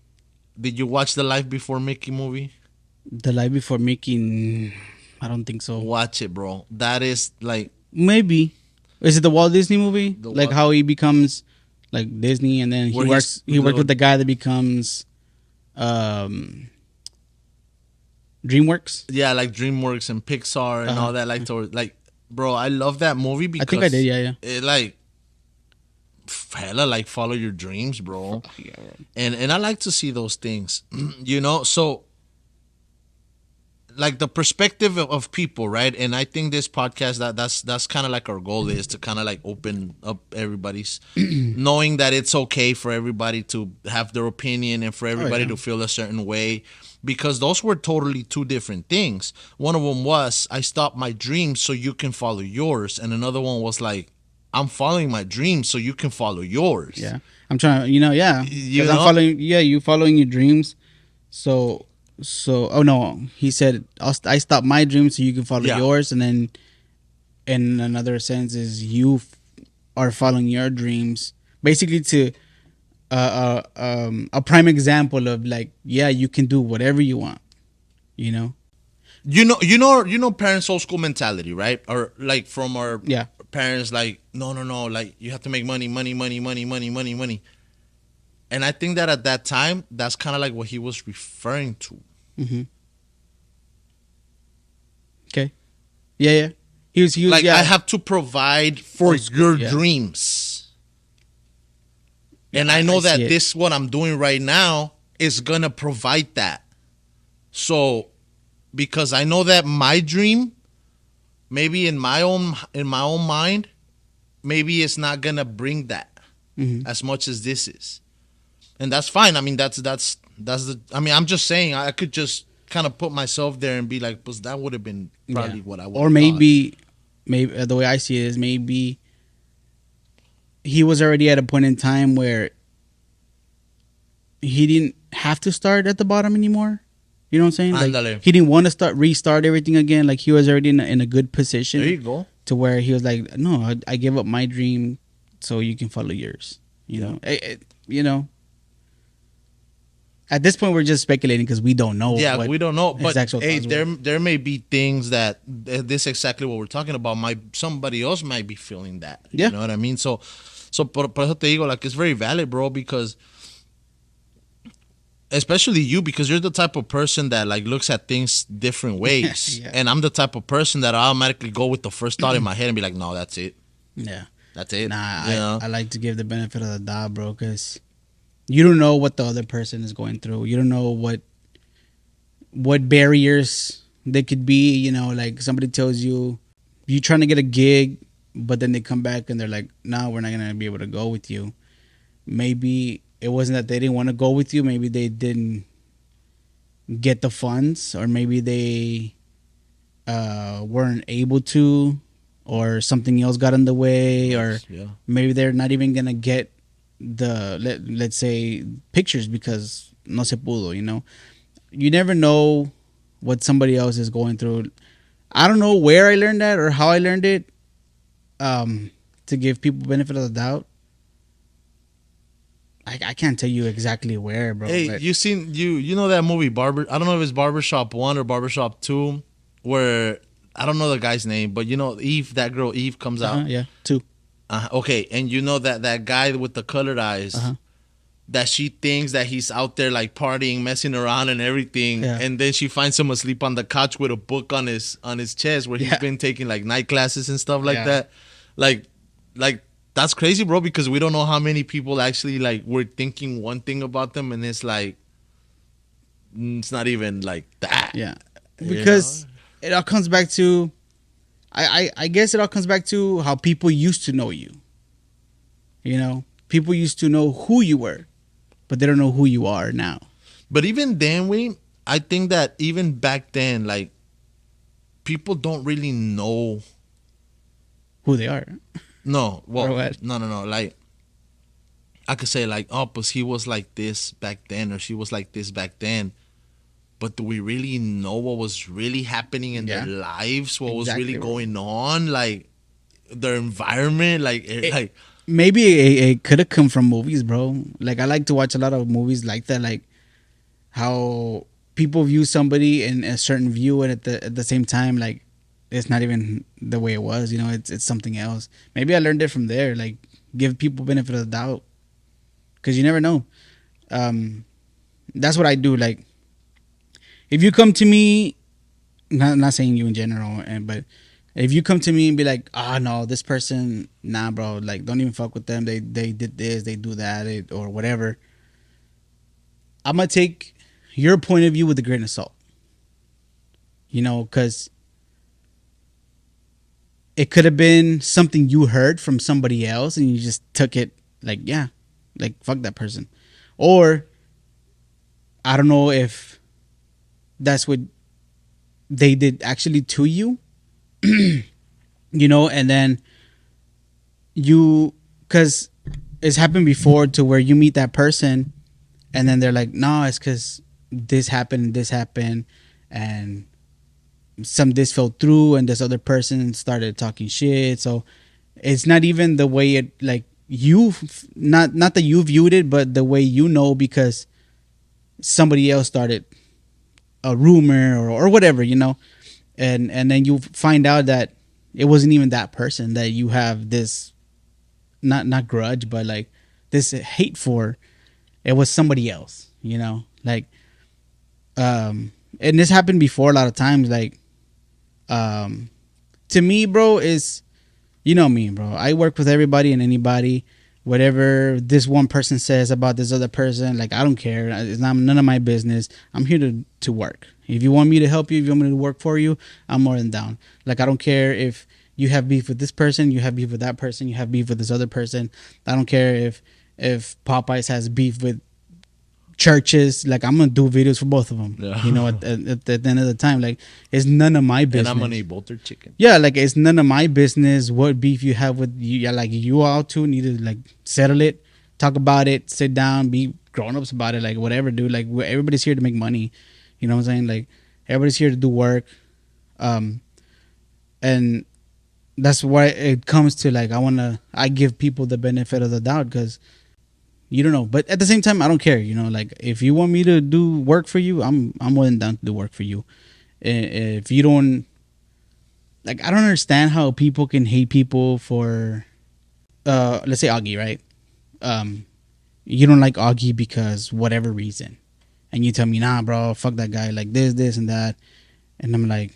S1: Did you watch the Life Before Mickey movie?
S2: The Life Before Mickey, I don't think so.
S1: Watch it, bro. That is like,
S2: maybe. Is it the Walt Disney movie? Like how he becomes like Disney and then he worked with the guy that becomes DreamWorks?
S1: Yeah, like DreamWorks and Pixar and all that. Like, bro, I love that movie because
S2: I think I did, yeah.
S1: It like hella like follow your dreams, bro. Yeah, and I like to see those things, So like the perspective of people, right? And I think this podcast that's kind of like our goal is to kind of like open up everybody's knowing that it's okay for everybody to have their opinion and for everybody to feel a certain way, because those were totally two different things. One of them was I stopped my dreams so you can follow yours, and another one was like I'm following my dreams so you can follow yours.
S2: Yeah, I'm trying, yeah. I'm following, you following your dreams. So, oh no, he said, I stopped my dreams so you can follow yours. And then in another sense is you are following your dreams. Basically to a prime example of like, you can do whatever you want,
S1: Parents' old school mentality, right? Or like from our parents, like, no, like you have to make money. And I think that at that time, that's kind of like what he was referring to.
S2: Mm-hmm. Okay. Yeah. He was
S1: like, I have to provide for your dreams. And I know that this, what I'm doing right now, is going to provide that. So, because I know that my dream, maybe in my own mind, maybe it's not going to bring that as much as this is. and that's fine. I mean, that's the. I mean, I'm just saying I could just kind of put myself there and be like, "But that would have been probably
S2: Yeah.
S1: what I would."
S2: Or maybe the way I see it is maybe he was already at a point in time where he didn't have to start at the bottom anymore. You know what I'm saying? Like
S1: Ándale.
S2: he didn't want to restart everything again. Like he was already in a good position
S1: There you go.
S2: to where he was like, no, I give up my dream so you can follow yours. You
S1: Yeah.
S2: know, you know. At this point, we're just speculating because we don't know.
S1: Yeah,
S2: what
S1: we don't know,
S2: his
S1: but
S2: actual
S1: hey,
S2: thoughts were.
S1: there may be things that this exactly what we're talking about. Somebody else might be feeling that.
S2: Yeah.
S1: You know what I mean? So por eso te digo, like it's very valid, bro, because especially you, because you're the type of person that like looks at things different ways,
S2: Yeah.
S1: and I'm the type of person that I automatically go with the first thought in my head and be like, no, that's it,
S2: Yeah.
S1: that's it.
S2: Nah,
S1: You know?
S2: I like to give the benefit of the doubt, bro, because you don't know what the other person is going through. You don't know what barriers they could be. You know, like somebody tells you trying to get a gig, but then they come back and they're like, "No, we're not gonna be able to go with you." Maybe it wasn't that they didn't want to go with you. Maybe they didn't get the funds, or maybe they weren't able to, or something else got in the way, or
S1: Yeah.
S2: maybe they're not even gonna get let's say pictures because no se pudo. You know, you never know what somebody else is going through. I don't know where I learned that or how I learned it. To give people benefit of the doubt, I can't tell you exactly where, bro.
S1: Hey,
S2: but
S1: you know that movie Barber? I don't know if it's Barbershop 1 or Barbershop 2, where I don't know the guy's name, but you know Eve, that girl Eve comes out.
S2: yeah, two.
S1: Okay, and you know that guy with the colored eyes,
S2: Uh-huh.
S1: that she thinks that he's out there like partying, messing around and everything,
S2: Yeah.
S1: and then she finds him asleep on the couch with a book on his chest where he's
S2: Yeah.
S1: been taking like night classes and stuff like
S2: Yeah.
S1: that. Like that's crazy, bro, because we don't know how many people actually like were thinking one thing about them, and it's like it's not even like that.
S2: Yeah,
S1: You
S2: because it all comes back to, I guess it all comes back to how people used to know you. You know, people used to know who you were, but they don't know who you are now.
S1: But even then, I think that even back then, like people don't really know.
S2: Who they are.
S1: No,
S2: Or
S1: well,
S2: what?
S1: no. Like I could say, like, oh, but he was like this back then, or she was like this back then. But do we really know what was really happening in their
S2: Yeah.
S1: lives? What was
S2: Exactly,
S1: really
S2: bro.
S1: going on? Like their environment, like
S2: Maybe it could have come from movies, bro. Like I like to watch a lot of movies like that, like how people view somebody in a certain view, and at the same time, like it's not even the way it was. You know, it's something else. Maybe I learned it from there. Like give people benefit of the doubt, because you never know. That's what I do. Like if you come to me, not saying you in general, but if you come to me and be like, oh no, this person, nah, bro, like don't even fuck with them. They did this, they do that, or whatever. I'm gonna take your point of view with a grain of salt. You know, because it could have been something you heard from somebody else and you just took it like, yeah, like fuck that person. Or I don't know if that's what they did actually to you. You know, and then because it's happened before to where you meet that person and then they're like, no, it's because this happened, and this fell through, and this other person started talking shit. So it's not even the way it, like, not that you viewed it, but the way you know, because somebody else started a rumor or whatever, you know, and then you find out that it wasn't even that person that you have this not grudge, but like this hate for. It was somebody else, you know, like and this happened before a lot of times. Like to me, bro, is, you know me, bro, I work with everybody and anybody. Whatever this one person says about this other person, like, I don't care. It's not none of my business. I'm here to work. If you want me to help you, if you want me to work for you, I'm more than down. Like, I don't care if you have beef with this person, you have beef with that person, you have beef with this other person. I don't care if Popeyes has beef with churches. Like, I'm gonna do videos for both of them.
S1: Yeah.
S2: You know, at the end of the time, like, it's none of my business.
S1: And I'm gonna eat both their chicken.
S2: Yeah, like, it's none of my business what beef you have with you. Yeah, like, you all two need to like settle it, talk about it, sit down, be grown ups about it, like whatever, dude. Like, everybody's here to make money. You know what I'm saying? Like, everybody's here to do work. And that's why it comes to like, I give people the benefit of the doubt because you don't know. But at the same time, I don't care. You know, like, if you want me to do work for you, I'm more than down to do work for you. If you don't, like, I don't understand how people can hate people for, let's say Augie, right? You don't like Augie because whatever reason, and you tell me, nah, bro, fuck that guy, like this, and that, and I'm like,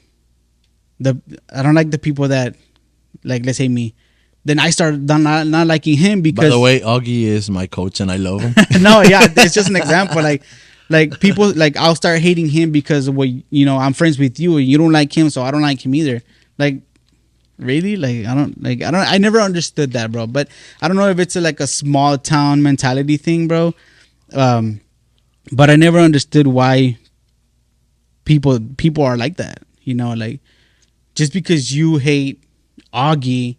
S2: I don't like the people that, like, let's say me, then I start not liking him because.
S1: By the way, Augie is my coach, and I love him.
S2: No, yeah, it's just an example. Like people, like, I'll start hating him because of what, you know, I'm friends with you and you don't like him, so I don't like him either. Like, really? Like, I never understood that, bro. But I don't know if it's like a small town mentality thing, bro. But I never understood why people are like that. You know, like, just because you hate Augie,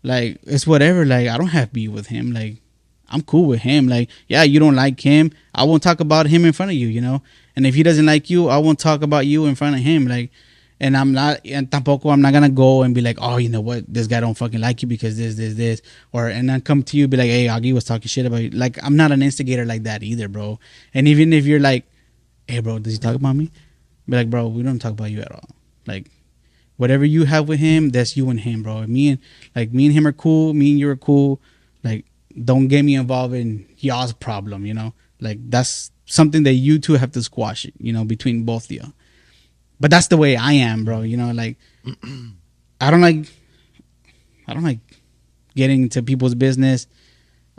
S2: like, it's whatever. Like, I don't have beef with him. Like, I'm cool with him. Like, yeah, you don't like him, I won't talk about him in front of you, you know? And if he doesn't like you, I won't talk about you in front of him. Like, and I'm not gonna go and be like, oh, you know what, this guy don't fucking like you because this, or, and then come to you and be like, hey, Augie was talking shit about you. Like, I'm not an instigator like that either, bro. And even if you're like, hey, bro, does he talk about me? Be like, bro, we don't talk about you at all. Like, whatever you have with him, that's you and him, bro. Me and him are cool. Me and you are cool. Like, don't get me involved in y'all's problem, you know? Like, that's something that you two have to squash, you know, between both of you. But that's the way I am, bro. You know, like, I don't like getting into people's business.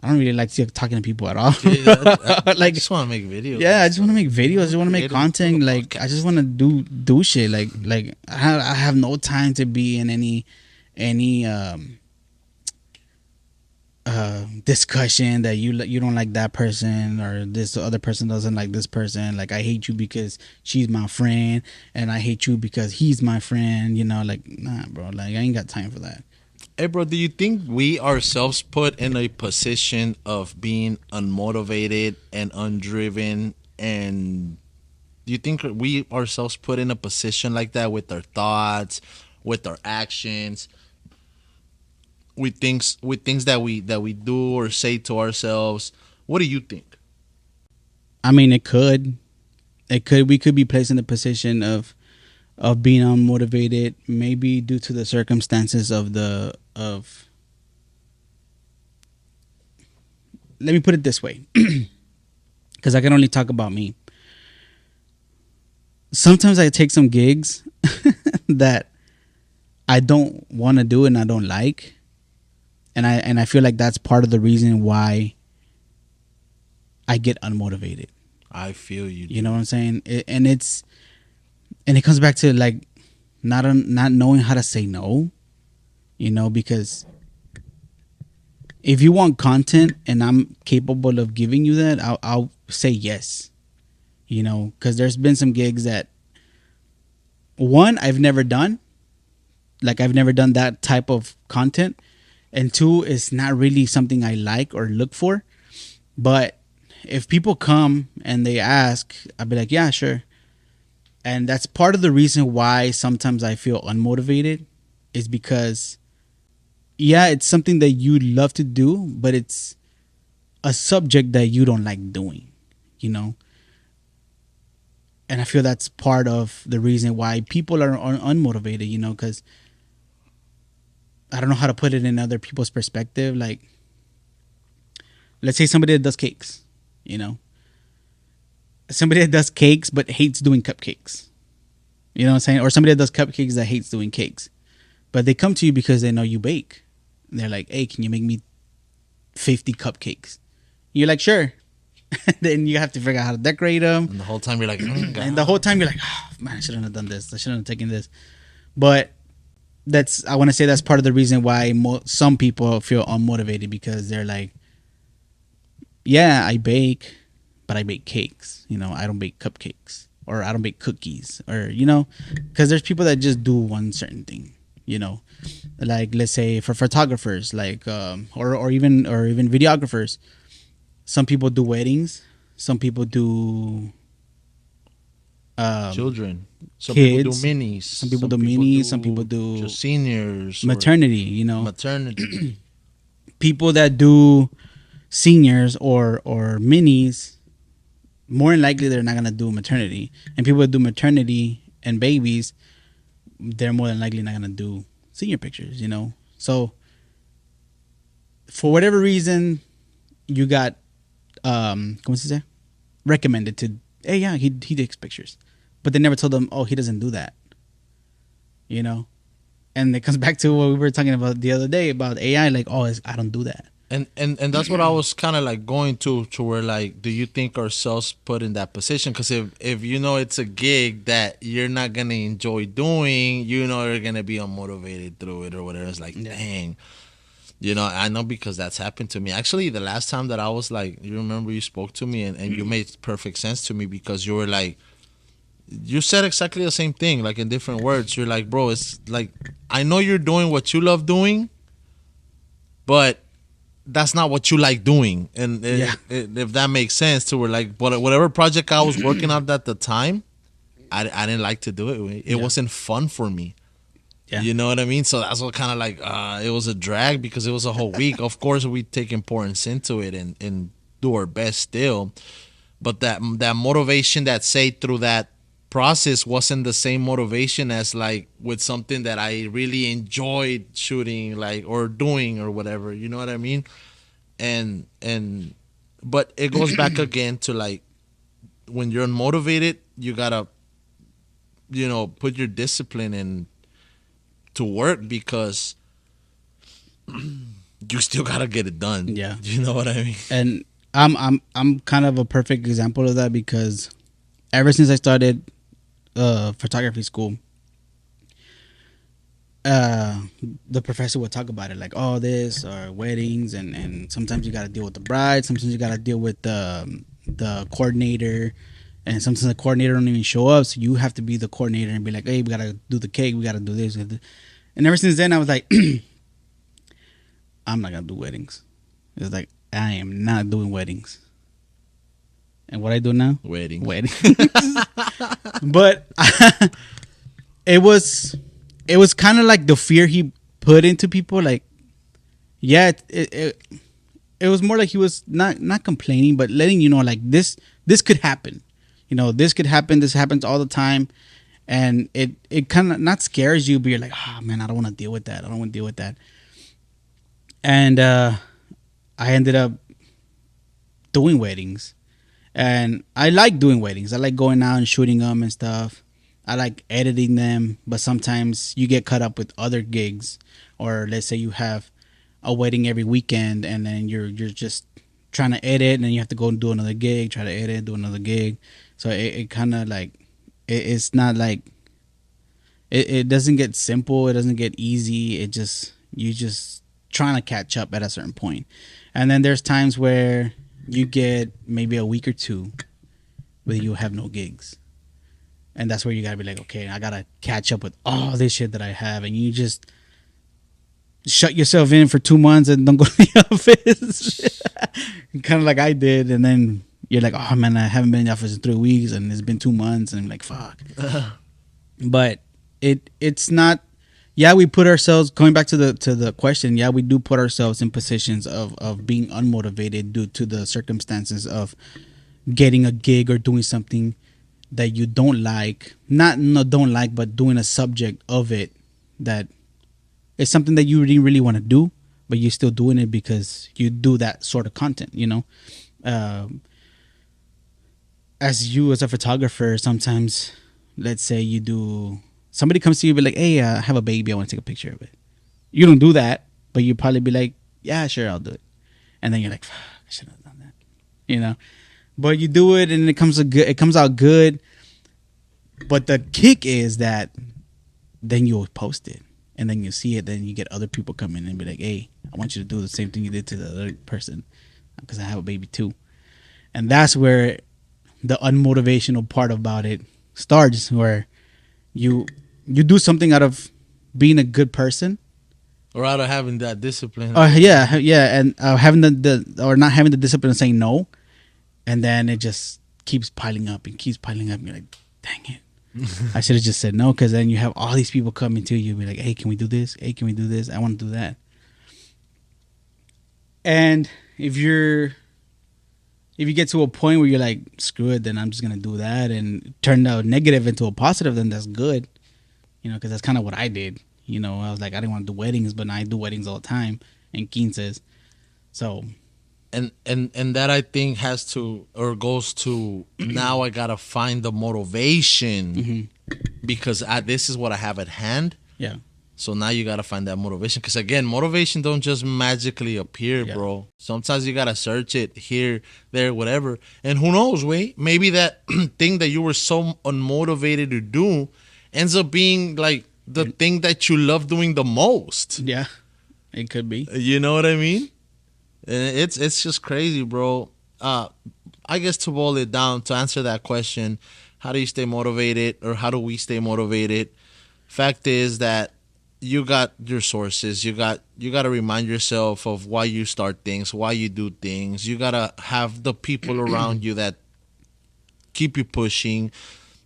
S2: I don't really like talking to people at all.
S1: Dude, like, I just want to make videos.
S2: Yeah, I just want to make videos. I just want to make content. Like, I just want to do shit. Like I have no time to be in any discussion that you don't like that person, or this other person doesn't like this person. Like, I hate you because she's my friend, and I hate you because he's my friend. You know, like, nah, bro. Like, I ain't got time for that.
S1: Hey, bro, do you think we ourselves put in a position of being unmotivated and undriven? And do you think we ourselves put in a position like that with our thoughts, with our actions, with things that we do or say to ourselves? What do you think?
S2: I mean, it could. We could be placed in the position of being unmotivated, maybe due to the circumstances of let me put it this way, because I can only talk about me. Sometimes I take some gigs that I don't want to do and I don't like, and I feel like that's part of the reason why I get unmotivated.
S1: I feel you.
S2: You know what I'm saying? And it comes back to, like, not knowing how to say no, you know, because if you want content and I'm capable of giving you that, I'll say yes, you know, because there's been some gigs that, one, I've never done. Like, I've never done that type of content. And two, it's not really something I like or look for. But if people come and they ask, I'll be like, yeah, sure. And that's part of the reason why sometimes I feel unmotivated, is because, yeah, it's something that you love to do, but it's a subject that you don't like doing, you know? And I feel that's part of the reason why people are unmotivated, you know, because I don't know how to put it in other people's perspective. Like, let's say somebody that does cakes, you know? Somebody that does cakes but hates doing cupcakes. You know what I'm saying? Or somebody that does cupcakes that hates doing cakes. But they come to you because they know you bake. And they're like, hey, can you make me 50 cupcakes? You're like, sure. Then you have to figure out how to decorate them.
S1: And the whole time you're like,
S2: and the whole time you're like, oh, man, I shouldn't have done this. I shouldn't have taken this. But I want to say that's part of the reason why some people feel unmotivated, because they're like, yeah, I bake, but I bake cakes. You know, I don't bake cupcakes, or I don't bake cookies, or you know, because there's people that just do one certain thing. You know, like let's say for photographers, like or even videographers. Some people do weddings. Some people do
S1: Children. Some people do
S2: kids.
S1: minis.
S2: Some people do minis. Some people do
S1: just seniors.
S2: maternity. You know,
S1: Maternity.
S2: people that do seniors or minis, more than likely they're not gonna do maternity. And people that do maternity and babies, they're more than likely not gonna do senior pictures. You know, so for whatever reason, you got ¿cómo se dice? Recommended to, hey, yeah, he takes pictures, but they never told them, oh, he doesn't do that. You know, and it comes back to what we were talking about the other day about AI. Like, oh, I don't do that.
S1: And that's what I was kind of like going to where, like, do you think ourselves put in that position? Because if you know it's a gig that you're not gonna enjoy doing, you know you're gonna be unmotivated through it or whatever. It's like, dang. You know, I know because that's happened to me. Actually, the last time that I was like, you remember you spoke to me and you made perfect sense to me because you were like, you said exactly the same thing, like in different words. You're like, bro, it's like, I know you're doing what you love doing, but that's not what you like doing. And if that makes sense to where like, but whatever project I was working on at the time, I didn't like to do it. It wasn't fun for me. Yeah. You know what I mean? So that's what kind of like, it was a drag because it was a whole week. Of course, we take importance into it and do our best still. But that motivation that say through that process wasn't the same motivation as like with something that I really enjoyed shooting, like, or doing or whatever. You know what I mean? But it goes back again to like, when you're unmotivated, you gotta, you know, put your discipline in to work because you still gotta get it done.
S2: Yeah,
S1: you know what I mean.
S2: And I'm kind of a perfect example of that because ever since I started photography school, the professor would talk about it like, oh, this or weddings, and sometimes you gotta deal with the bride, sometimes you gotta deal with the coordinator. And sometimes the coordinator don't even show up, so you have to be the coordinator and be like, hey, we gotta do the cake, we gotta do this. And ever since then, I was like, I'm not gonna do weddings. It's like, I am not doing weddings. And what I do now?
S1: Weddings.
S2: But it was kind of like the fear he put into people. Like, yeah, it was more like he was not complaining, but letting you know, like, this could happen. You know, this could happen. This happens all the time. And it kind of not scares you, but you're like, oh, man, I don't want to deal with that. I don't want to deal with that. And I ended up doing weddings. And I like doing weddings. I like going out and shooting them and stuff. I like editing them. But sometimes you get caught up with other gigs. Or let's say you have a wedding every weekend and then you're just trying to edit and then you have to go and do another gig, try to edit, do another gig. So it kind of like, it's not like, it doesn't get simple. It doesn't get easy. You just trying to catch up at a certain point. And then there's times where you get maybe a week or two where you have no gigs. And that's where you gotta be like, okay, I gotta catch up with all this shit that I have. And you just shut yourself in for 2 months and don't go to the office. Kind of like I did. And then you're like, oh man, I haven't been in the office in 3 weeks and it's been 2 months. And I'm like, fuck. But it's not, yeah, we put ourselves, going back to the question, yeah, we do put ourselves in positions of being unmotivated due to the circumstances of getting a gig or doing something that you don't like. Don't like, but doing a subject of it that is something that you really want to do, but you're still doing it because you do that sort of content, you know? As a photographer, sometimes, let's say somebody comes to you and be like, hey, I have a baby, I want to take a picture of it. You don't do that, but you probably be like, yeah, sure, I'll do it. And then you're like, fuck, I should have done that, you know? But you do it and it comes out good. But the kick is that then you'll post it and then you see it. Then you get other people come in and be like, hey, I want you to do the same thing you did to the other person because I have a baby too. And that's where the unmotivational part about it starts, where you do something out of being a good person.
S1: Or out of having that discipline.
S2: Yeah, and having the or not having the discipline of saying no, and then it just keeps piling up and keeps piling up. And you're like, dang it, I should have just said no, because then you have all these people coming to you, be like, hey, can we do this? Hey, can we do this? I want to do that. And if you get to a point where you're like, screw it, then I'm just gonna do that, and turn out negative into a positive, then that's good, because that's kind of what I did. I was like, I didn't want to do weddings, but now I do weddings all the time and quinces. So,
S1: and that I think has to, or goes to, now I gotta find the motivation because this is what I have at hand.
S2: Yeah.
S1: So now you gotta find that motivation, because again, motivation don't just magically appear, bro. Sometimes you gotta search it here, there, whatever. And who knows, maybe that thing that you were so unmotivated to do ends up being like the thing that you love doing the most.
S2: Yeah, it could be.
S1: You know what I mean? And it's just crazy, bro. I guess to boil it down, to answer that question, how do you stay motivated, or how do we stay motivated? Fact is that you got your sources. You got to remind yourself of why you start things, why you do things. You got to have the people around you that keep you pushing.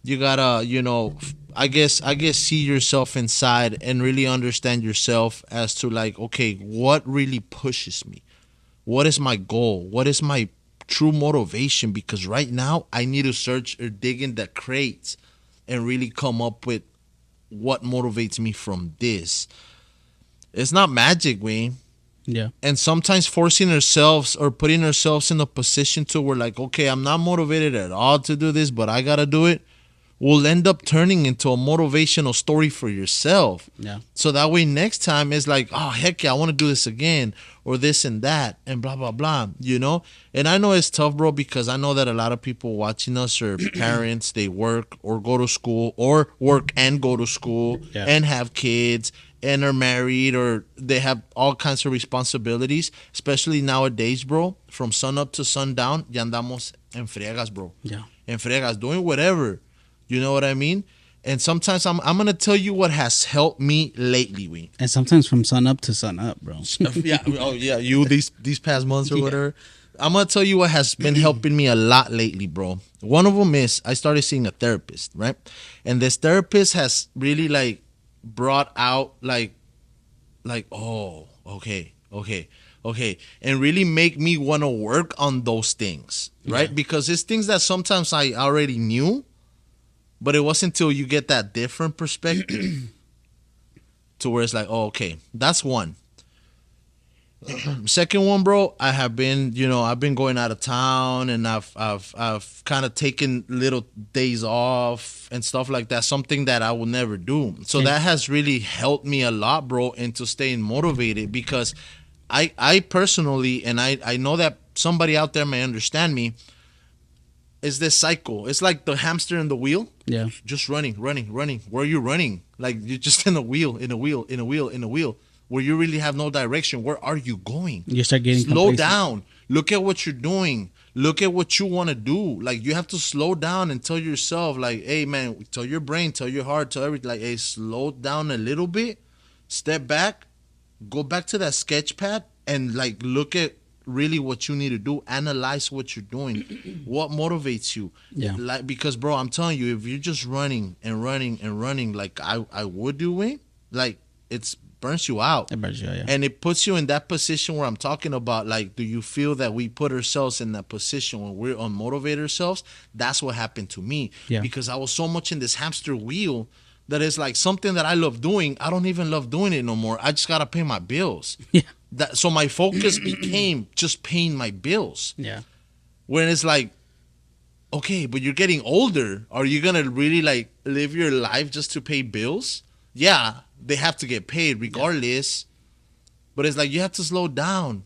S1: You got to, I guess see yourself inside and really understand yourself as to like, okay, what really pushes me? What is my goal? What is my true motivation? Because right now I need to search or dig in the crates and really come up with what motivates me from this. It's not magic, Wayne.
S2: Yeah.
S1: And sometimes forcing ourselves or putting ourselves in a position to where like, okay, I'm not motivated at all to do this, but I got to do it, will end up turning into a motivational story for yourself.
S2: Yeah.
S1: So that way next time it's like, oh, heck yeah, I want to do this again, or this and that, and blah, blah, blah, And I know it's tough, bro, because I know that a lot of people watching us are parents. They work or go to school, or work and go to school, and have kids, and are married, or they have all kinds of responsibilities, especially nowadays, bro. From sun up to sundown, ya andamos en friegas, bro.
S2: Yeah.
S1: En friegas, doing whatever. You know what I mean? And sometimes I'm going to tell you what has helped me lately, we.
S2: And sometimes from sun up to sun up, bro.
S1: Yeah. Oh, yeah. You, these past months or whatever. I'm going to tell you what has been helping me a lot lately, bro. One of them is I started seeing a therapist, right? And this therapist has really like brought out like, oh, okay. And really make me want to work on those things, right? Yeah. Because it's things that sometimes I already knew, but it wasn't until you get that different perspective to where it's like, oh, okay, that's one. Second one, bro, I have been, I've been going out of town, and I've kind of taken little days off and stuff like that, something that I will never do. So that has really helped me a lot, bro, into staying motivated, because I personally, and I know that somebody out there may understand me, is this cycle. It's like the hamster in the wheel.
S2: Yeah.
S1: Just running. Where are you running? Like you're just in a wheel, where you really have no direction. Where are you going?
S2: You start getting
S1: slow
S2: complacent.
S1: down. Look at what you're doing. Look at what you want to do. Like you have to slow down and tell yourself, like, hey man, tell your brain, tell your heart, tell everything, like, hey, slow down a little bit, step back, go back to that sketch pad, and like look at really what you need to do. Analyze what you're doing. What motivates you?
S2: Yeah.
S1: Like, because bro, I'm telling you, if you're just running like I would do it, like it's burns you out.
S2: It burns you out, yeah.
S1: And it puts you in that position where I'm talking about, like, do you feel that we put ourselves in that position when we're unmotivated ourselves? That's what happened to me.
S2: Yeah.
S1: Because I was so much in this hamster wheel that is like something that I love doing. I don't even love doing it no more. I just got to pay my bills.
S2: Yeah.
S1: So my focus became just paying my bills.
S2: Yeah.
S1: When it's like, okay, but you're getting older. Are you going to really like live your life just to pay bills? Yeah, they have to get paid regardless. Yeah. But it's like you have to slow down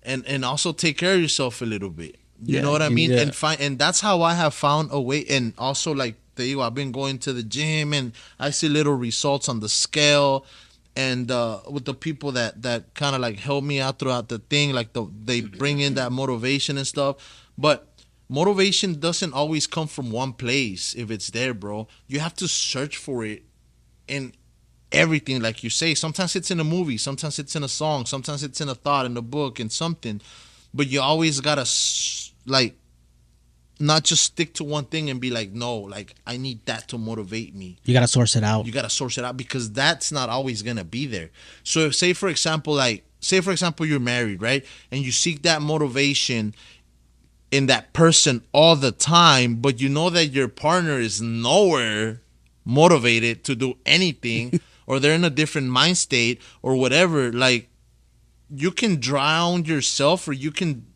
S1: and also take care of yourself a little bit. You know what I mean?
S2: Yeah.
S1: And that's how I have found a way. And also, like, I've been going to the gym and I see little results on the scale. And with the people that kind of like help me out throughout the thing, like they bring in that motivation and stuff. But Motivation doesn't always come from one place. If it's there, bro, you have to search for it in everything. Like you say, sometimes it's in a movie, sometimes it's in a song, sometimes it's in a thought, in a book, in something. But you always gotta like not just stick to one thing and be like, no, like I need that to motivate me.
S2: You gotta source it out.
S1: You gotta source it out because that's not always gonna be there. So if, say for example, you're married, right? And you seek that motivation in that person all the time, but you know that your partner is nowhere motivated to do anything or they're in a different mind state or whatever, like you can drown yourself or you can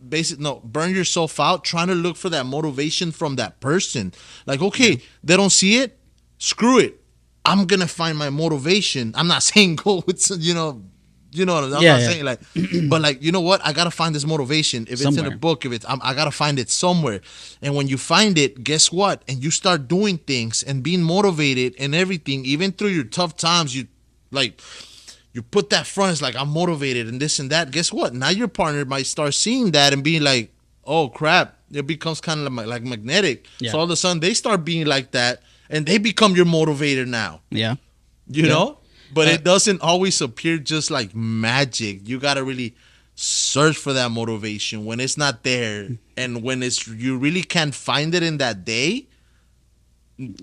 S1: burn yourself out trying to look for that motivation from that person. Like, okay, they don't see it, screw it, I'm gonna find my motivation. I'm not saying go with I'm not saying like but like, you know what, I gotta find this motivation. If it's somewhere in a book, if it's I gotta find it somewhere. And when you find it, guess what, and you start doing things and being motivated and everything, even through your tough times, you put that front. It's like, I'm motivated and this and that. Guess what? Now your partner might start seeing that and being like, oh crap. It becomes kind of like magnetic. Yeah. So all of a sudden they start being like that and they become your motivator now.
S2: Yeah.
S1: You know? But it doesn't always appear just like magic. You got to really search for that motivation when it's not there. And when you really can't find it in that day.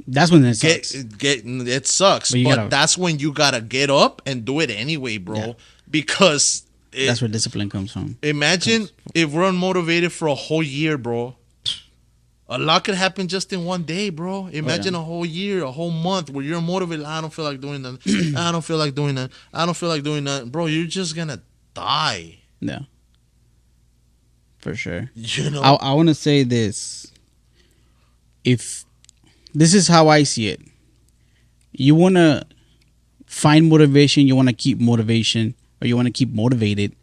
S2: That's when it sucks.
S1: It sucks, but that's when you gotta get up and do it anyway, bro. Yeah. Because
S2: that's where discipline comes from.
S1: Imagine if we're unmotivated for a whole year, bro. A lot could happen just in one day, bro. Imagine a whole year, a whole month where you're motivated. I don't feel like doing that. I don't feel like doing that. I don't feel like doing that, bro. You're just gonna die.
S2: Yeah, for sure.
S1: You know,
S2: I want to say this. If this is how I see it. You want to find motivation, you want to keep motivation, or you want to keep motivated.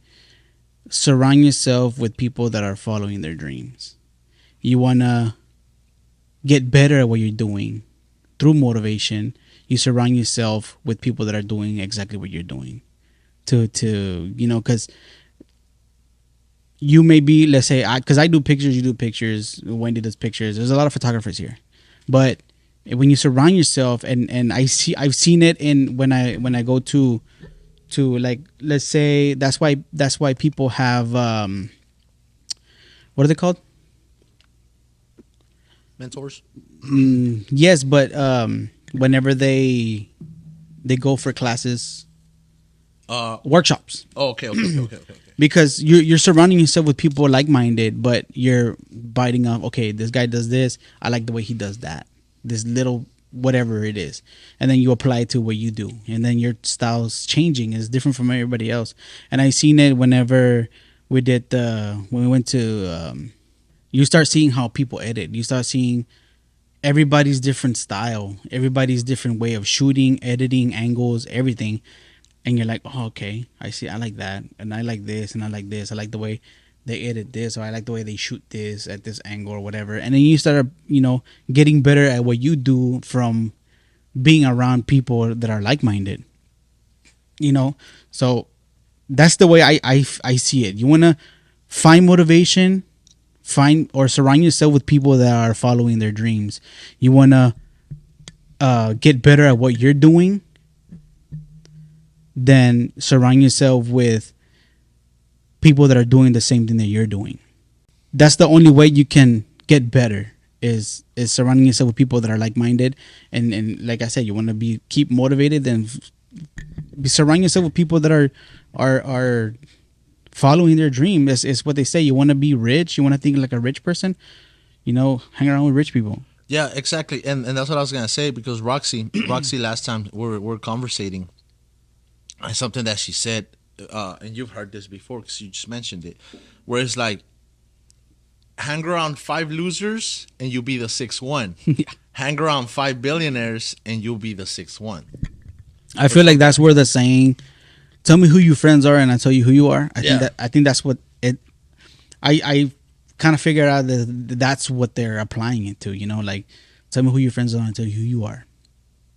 S2: Surround yourself with people that are following their dreams. You want to get better at what you're doing through motivation. You surround yourself with people that are doing exactly what you're doing. Because you may be, let's say, because I do pictures, you do pictures, Wendy does pictures. There's a lot of photographers here. But when you surround yourself, and I've seen it in when I go to like, let's say, that's why people have what are they called?
S1: Mentors.
S2: Yes, but whenever they go for classes, workshops.
S1: Oh, okay.
S2: Because you're surrounding yourself with people like-minded, but you're biting off, okay, this guy does this, I like the way he does that, this little whatever it is, and then you apply it to what you do, and then your style's changing, it's different from everybody else. And I seen it whenever we went to you start seeing how people edit, you start seeing everybody's different style, everybody's different way of shooting, editing, angles, everything. And you're like, oh, okay, I see. I like that. And I like this. And I like this. I like the way they edit this. Or I like the way they shoot this at this angle or whatever. And then you start, getting better at what you do from being around people that are like-minded. So that's the way I see it. You want to find motivation, or surround yourself with people that are following their dreams. You want to get better at what you're doing. Then surround yourself with people that are doing the same thing that you're doing. That's the only way you can get better is surrounding yourself with people that are like-minded. And like I said, you want to keep motivated, then surround yourself with people that are following their dream. Is what they say. You want to be rich, you want to think like a rich person, hang around with rich people.
S1: Yeah, exactly. And that's what I was gonna say, because Roxy last time we're conversating. Something that she said, and you've heard this before because you just mentioned it, where it's like, hang around 5 losers and you'll be the 6th one. Yeah. Hang around 5 billionaires and you'll be the 6th one.
S2: I feel like that's where the saying, tell me who your friends are and I'll tell you who you are. I think that's what it, I kind of figured out that that's what they're applying it to, like, tell me who your friends are and I'll tell you who you are.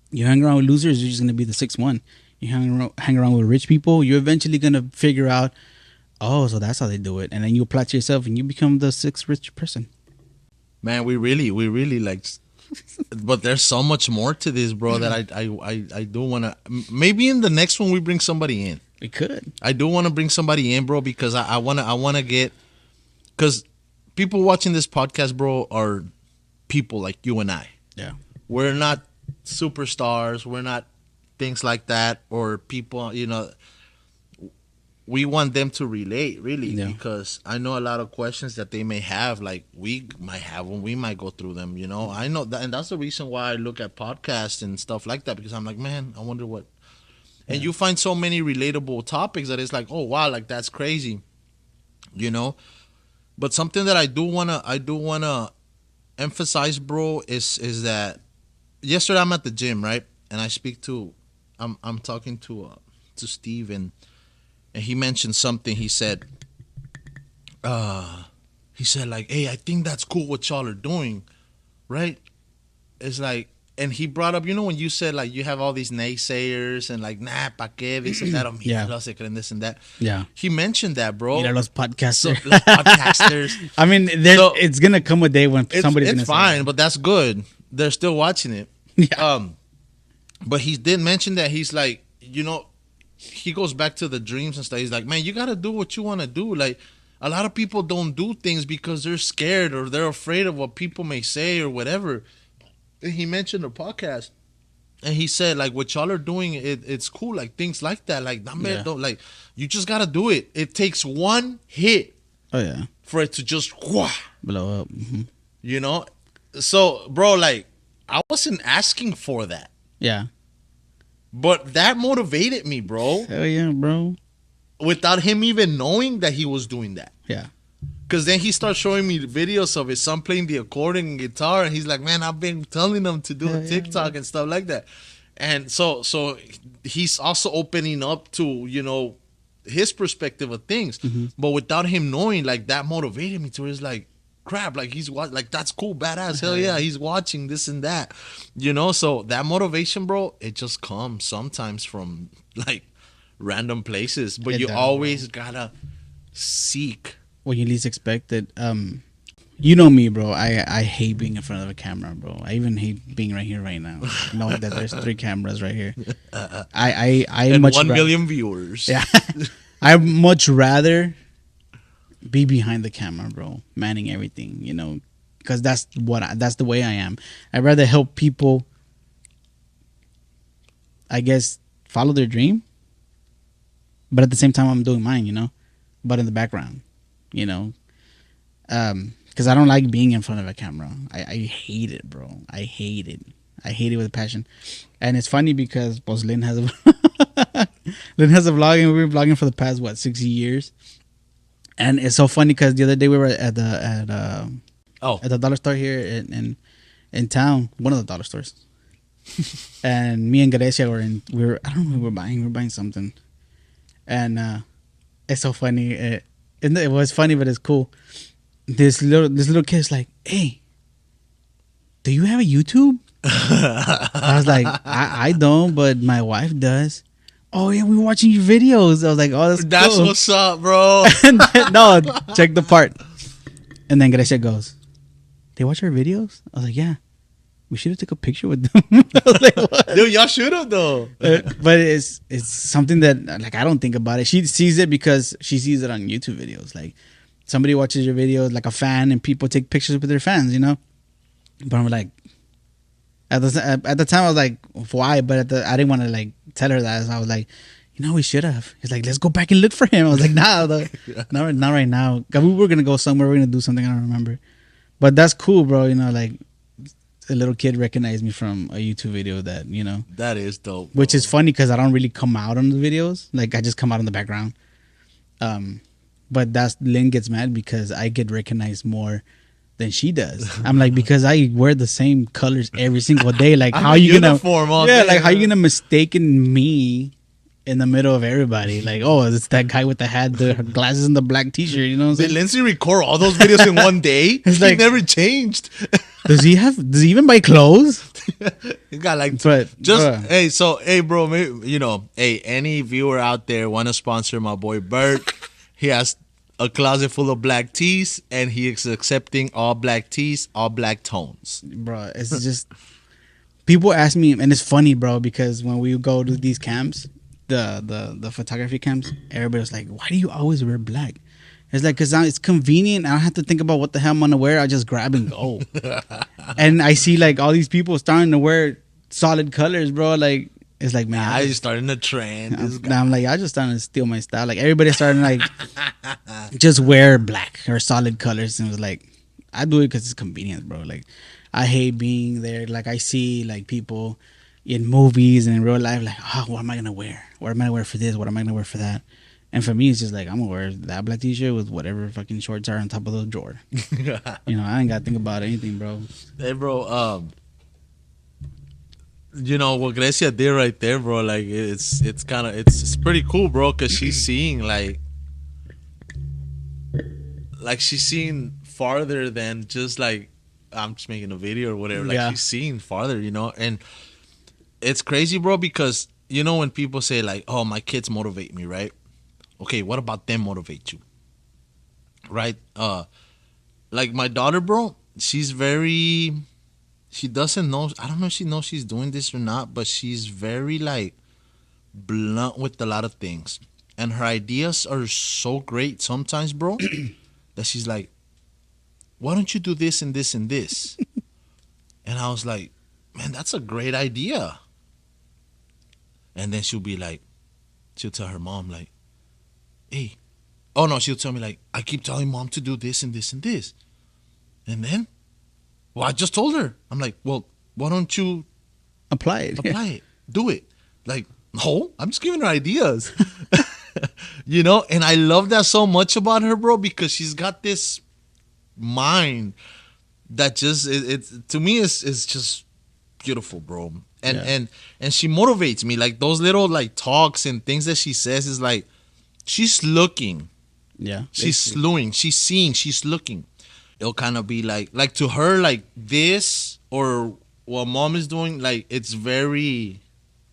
S2: You hang around with losers, you're just going to be the 6th one. You hang around with rich people, you're eventually going to figure out Oh, so that's how they do it. And then you apply to yourself and you become the sixth rich person.
S1: Man, we really like. But there's so much more to this, bro. That I do want to. Maybe in the next one we bring somebody in.
S2: We could.
S1: I do want to bring somebody in, bro, because I wanna get, because people watching this podcast, bro, are people like you and I.
S2: Yeah.
S1: We're not superstars. We're not things like that, or people, we want them to relate, really,
S2: Yeah.
S1: because I know a lot of questions that they may have, like we might have when we might go through them, I know that, and that's the reason why I look at podcasts and stuff like that, because I'm like, man, I wonder what. And you find so many relatable topics that it's like, oh wow, like that's crazy, But something that I do wanna emphasize, bro, is that yesterday I'm at the gym, right, and I'm talking to Steve, and he mentioned something. He said like, hey, I think that's cool what y'all are doing, right? It's like. And he brought up, when you said, like, you have all these naysayers and, like, nah, pa' qué, this and that,
S2: Yeah.
S1: se creen this and that.
S2: Yeah.
S1: He mentioned that, bro.
S2: Mira los podcasters.
S1: Los podcasters.
S2: I mean, it's going to come a day when somebody's going to
S1: It's fine, but that's good. They're still watching it.
S2: Yeah.
S1: But he did mention that he's like, he goes back to the dreams and stuff. He's like, man, you got to do what you want to do. Like, a lot of people don't do things because they're scared or they're afraid of what people may say or whatever. He mentioned a podcast, and he said, like, what y'all are doing, it's cool, like things like that, like, don't, like, you just gotta do it. It takes one hit,
S2: oh yeah,
S1: for it to just
S2: blow up. Mm-hmm.
S1: So, bro, like, I wasn't asking for that,
S2: Yeah,
S1: but that motivated me, bro.
S2: Hell yeah, bro.
S1: Without him even knowing that he was doing that.
S2: Yeah.
S1: Because then he starts showing me the videos of his son playing the accordion and guitar, and he's like, man, I've been telling him to do a TikTok and stuff like that. And so he's also opening up to, his perspective of things.
S2: Mm-hmm.
S1: But without him knowing, like, that motivated me to where it's like, crap, like, he's watching, like, that's cool, badass, hell yeah, he's watching this and that. So that motivation, bro, it just comes sometimes from, like, random places. But you always gotta seek.
S2: When you least expect it. You know me, bro. I hate being in front of a camera, bro. I even hate being right here right now, knowing that there's 3 cameras right here. I
S1: and
S2: much
S1: 1 million viewers.
S2: Yeah, I much rather be behind the camera, bro, manning everything. Because that's the way I am. I'd rather help people, I guess, follow their dream, but at the same time I'm doing mine, but in the background. Because I don't like being in front of a camera. I hate it, bro. I hate it with a passion. And it's funny because Lynn has a Lynn has a vlog, and we've been vlogging for the past 60 years. And it's so funny because the other day we were at the dollar store here in town, one of the dollar stores. And me and Grecia I don't know what we were buying something. And it's so funny. It was funny, but it's cool. This little kid's like, hey, do you have a YouTube? I was like, I don't, but my wife does. Oh yeah, we were watching your videos. I was like, oh, that's cool.
S1: What's up, bro.
S2: And then, no, check the part. And then Grecia goes, they watch our videos? I was like, yeah. We should have took a picture with them. I was like, what?
S1: Dude, y'all should have though.
S2: But it's something that, like, I don't think about it. She sees it because she sees it on YouTube videos. Like, somebody watches your videos, like a fan, and people take pictures with their fans, But I'm like, at the time I was like, why? But I didn't want to like tell her that. So I was like, we should have. He's like, let's go back and look for him. I was like, nah, not right now. We were gonna go somewhere. We're gonna do something. I don't remember. But that's cool, bro. Like, a little kid recognized me from a YouTube video that,
S1: That is dope.
S2: Which is funny because I don't really come out on the videos. Like, I just come out in the background. But Lynn gets mad because I get recognized more than she does. I'm like, because I wear the same colors every single day. Like, how are you gonna how you gonna mistaken me in the middle of everybody? Like, oh, it's that guy with the hat, the glasses, and the black T-shirt. You know what I'm saying?
S1: Did Lindsay record all those videos in one day?
S2: It's
S1: he
S2: like,
S1: never changed.
S2: Does he even buy clothes?
S1: He got like,
S2: but
S1: hey, bro, maybe, any viewer out there want to sponsor my boy Bert? He has a closet full of black tees, and he is accepting all black tees, all black tones.
S2: Bro, it's just people ask me, and it's funny, bro, because when we go to these camps, the photography camps, everybody's like, "Why do you always wear black?" It's like, because it's convenient. I don't have to think about what the hell I'm gonna wear. I just grab and go. And I see like all these people starting to wear solid colors, bro. Like, it's like, man,
S1: I starting a trend.
S2: I'm like, I just starting to steal my style. Like, everybody's starting like just wear black or solid colors, and it was like, I do it because it's convenient, bro. Like, I hate being there. Like, I see like people in movies and in real life, like, oh, what am I gonna wear? What am I gonna wear for this? What am I gonna wear for that? And for me, it's just like, I'm gonna wear that black t-shirt with whatever fucking shorts are on top of the drawer. You know, I ain't gotta think about anything, bro.
S1: Hey, bro. You know what Grecia did right there, bro. Like, it's kind of it's pretty cool, bro, because she's seeing like she's seeing farther than just like I'm just making a video or whatever. Like,
S2: Yeah.
S1: she's seeing farther, you know. And it's crazy, bro, because you know when people say like, "Oh, my kids motivate me," right? Okay, what about them motivate you? Right? Like my daughter, bro, she's very she doesn't know, I don't know if she knows she's doing this or not, but she's very like blunt with a lot of things. And her ideas are so great sometimes, bro, that she's like, "Why don't you do this and this and this?" And I was like, "Man, that's a great idea." And then she'll be like, she'll tell her mom like, "Hey," oh no, she'll tell me like, "I keep telling mom to do this and this and this." And then, well, I just told her. I'm like, "Well, why don't you
S2: Apply it.
S1: apply it? Do it." Like, no, I'm just giving her ideas. You know, and I love that so much about her, bro, because she's got this mind that just it's to me is just beautiful, bro. And
S2: Yeah.
S1: and she motivates me. Like those little like talks and things that she says is like she's looking.
S2: Yeah.
S1: She's slewing, she's seeing, she's looking. It'll kind of be like to her, like this or what mom is doing, like it's very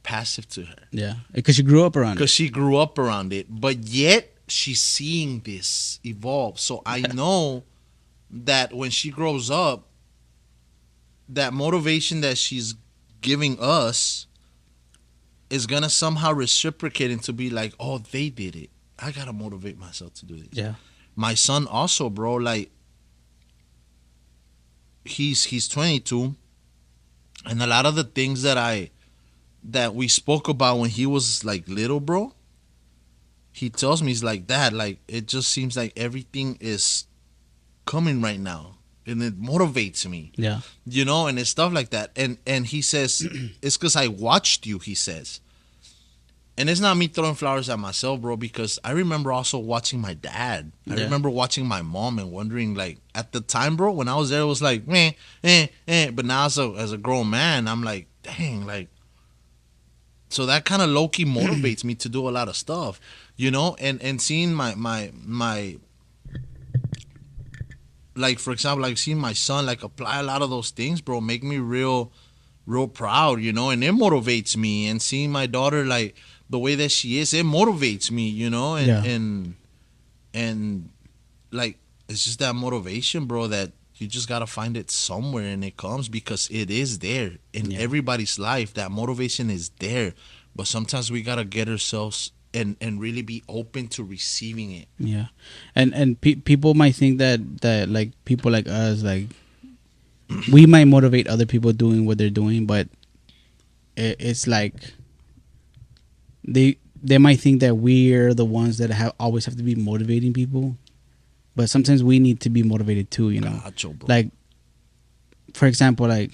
S1: passive to her
S2: Yeah. Because you grew up around
S1: because
S2: it.
S1: she grew up around it, but yet she's seeing this evolve. So I know that when she grows up, that motivation that she's giving us is gonna somehow reciprocate into be like, "Oh, they did it. I gotta motivate myself to do this."
S2: Yeah.
S1: My son also, bro, like he's 22, and a lot of the things that we spoke about when he was like little, bro, he tells me, he's like, "Dad, like it just seems like everything is coming right now, and it motivates me."
S2: Yeah.
S1: You know, and it's stuff like that. And he says, "It's because I watched you," he says. And it's not me throwing flowers at myself, bro, because I remember also watching my dad. I
S2: Yeah.
S1: remember watching my mom and wondering, like, at the time, bro, when I was there, it was like, meh, But now as a grown man, I'm like, dang, like, so that kind of low key motivates me to do a lot of stuff, you know, and seeing my like, for example, like seeing my son like apply a lot of those things, bro, make me real proud, you know, and it motivates me. And seeing my daughter like the way that she is, it motivates me, you know, and
S2: Yeah.
S1: and like it's just that motivation, bro, that you just gotta find it somewhere, and it comes because it is there in
S2: Yeah.
S1: everybody's life. That motivation is there, but sometimes we gotta get ourselves and really be open to receiving it.
S2: Yeah. And people might think that like people like us, like we might motivate other people doing what they're doing, but it's like they might think that we're the ones that always have to be motivating people, but sometimes we need to be motivated too, you know.
S1: Gotcha, bro.
S2: Like, for example, like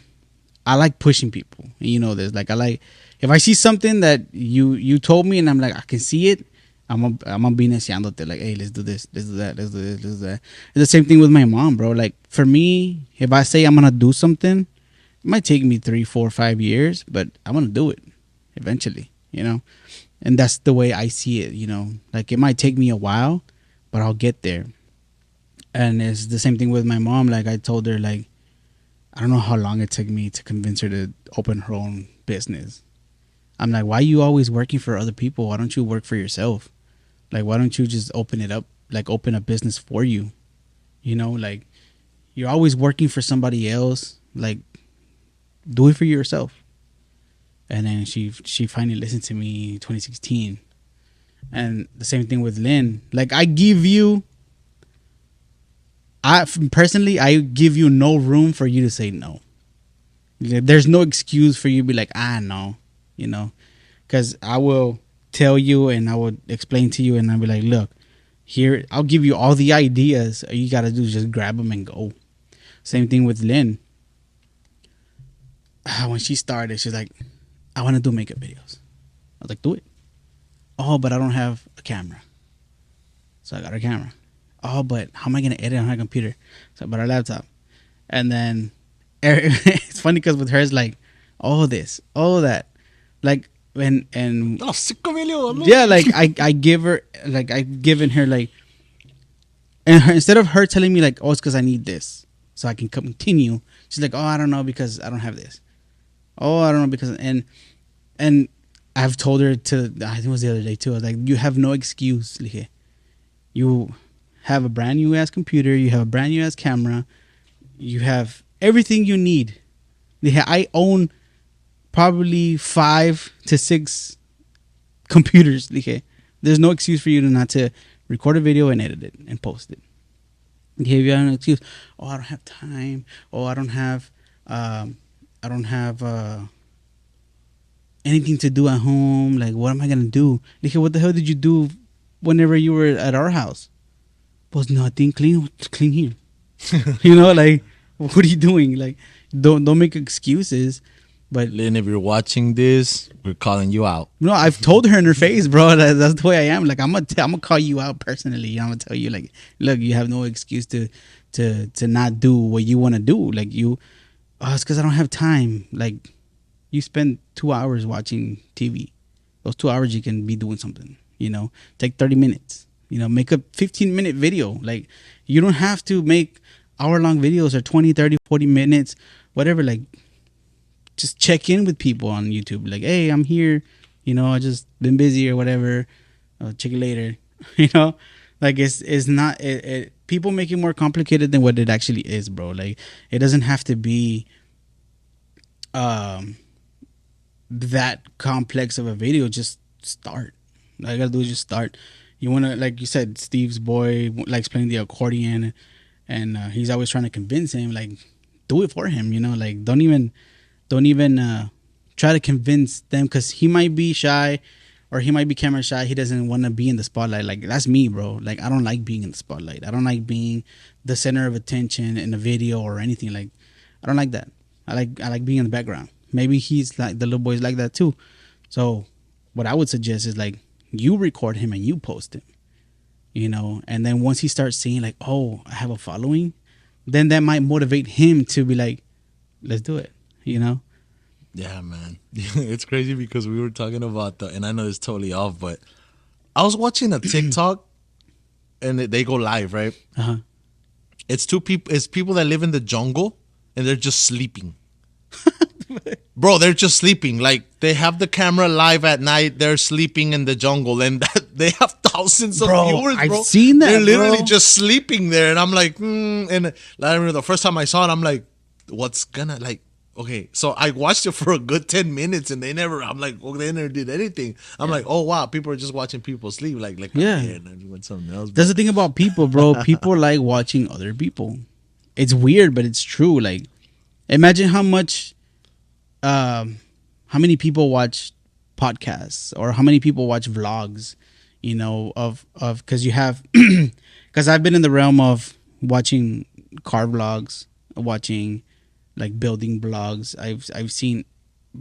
S2: I like pushing people, and you know this. Like, I like if I see something that you told me and I'm like, I can see it, I'm gonna be iniciándote, like, hey, let's do this, let's do that, let's do this, let's do that. It's the same thing with my mom, bro. Like, for me, if I say I'm gonna do something, it might take me 3, 4, 5 years, but I'm gonna do it eventually, you know. And that's the way I see it, you know. Like, it might take me a while, but I'll get there. And it's the same thing with my mom. Like, I told her, like, I don't know how long it took me to convince her to open her own business. I'm like, why are you always working for other people? Why don't you work for yourself? Like, why don't you just open it up like open a business for you. You know, like you're always working for somebody else. Like, do it for yourself. And then she finally listened to me 2016. And the same thing with Lynn. Like, I give you no room for you to say no. There's no excuse for you to be like, no, you know, because I will tell you and I will explain to you and I'll be like, look, here, I'll give you all the ideas. All you got to do is just grab them and go. Same thing with Lynn. When she started, she's like, I want to do makeup videos. I was like, do it. Oh, but I don't have a camera. So I got her camera. Oh, but how am I going to edit on her computer? So I bought her laptop. And then it's funny because with her, it's like, all this, all that. Like, and yeah, like I give her, like I've given her like, and instead of her telling me like, oh, it's because I need this so I can continue, she's like, oh, I don't know because I don't have this. Oh, I don't know because, and I've told her to, I think it was the other day too, I was like, you have no excuse, Lige. You have a brand new ass computer, you have a brand new ass camera, you have everything you need. Lige, I own probably 5 to 6 computers. Lige. There's no excuse for you to not to record a video and edit it and post it. Okay, if you have an excuse, oh, I don't have time. Oh, I don't have anything to do at home. Like, what am I gonna do? Like, what the hell did you do whenever you were at our house? Was nothing. Clean here. You know, like, what are you doing? Like, don't make excuses. But
S1: Lynn, if you're watching this, we're calling you out.
S2: No, I've told her in her face, bro. That's the way I am. Like, I'm gonna call you out personally. I'm gonna tell you, like, look, you have no excuse to not do what you want to do. Like, it's because I don't have time. Like, you spend 2 hours watching TV. Those 2 hours you can be doing something. You know, take 30 minutes. You know, make a 15-minute video. Like, you don't have to make hour-long videos or 20, 30, 40 minutes, whatever. Like, just check in with people on YouTube. Like, hey, I'm here. You know, I just been busy or whatever. I'll check it later. You know, like it's not. People make it more complicated than what it actually is, bro. Like, it doesn't have to be that complex of a video. Just start. All you gotta do is just start. You wanna, like you said, Steve's boy likes playing the accordion, and he's always trying to convince him, like, do it for him. You know, like don't even try to convince them, because he might be shy or he might be camera shy. He doesn't want to be in the spotlight. Like, that's me, bro. Like, I don't like being in the spotlight. I don't like being the center of attention in a video or anything. Like, I don't like that. I like being in the background. Maybe he's like, the little boy's like that too. So what I would suggest is, like, you record him and you post him, you know, and then once he starts seeing like, oh, I have a following, then that might motivate him to be like, let's do it. You know?
S1: Yeah, man. It's crazy because we were talking about and I know it's totally off, but I was watching a TikTok and they go live, right?
S2: Uh-huh.
S1: It's people that live in the jungle and they're just sleeping. Bro, they're just sleeping. Like, they have the camera live at night. They're sleeping in the jungle, and they have thousands of viewers, bro.
S2: I've seen that,
S1: they're literally
S2: bro.
S1: just sleeping there, and I'm like, And I remember the first time I saw it, I'm like, what's gonna, like, okay. So I watched it for a good 10 minutes, and they never did anything. I'm like, oh, wow, people are just watching people sleep. Like
S2: yeah.
S1: And I went something else.
S2: That's the thing about people, bro. People like watching other people. It's weird, but it's true. Like, imagine how many people watch podcasts, or how many people watch vlogs, you know, because you have, because I've been in the realm of watching car vlogs, watching like building vlogs. I've seen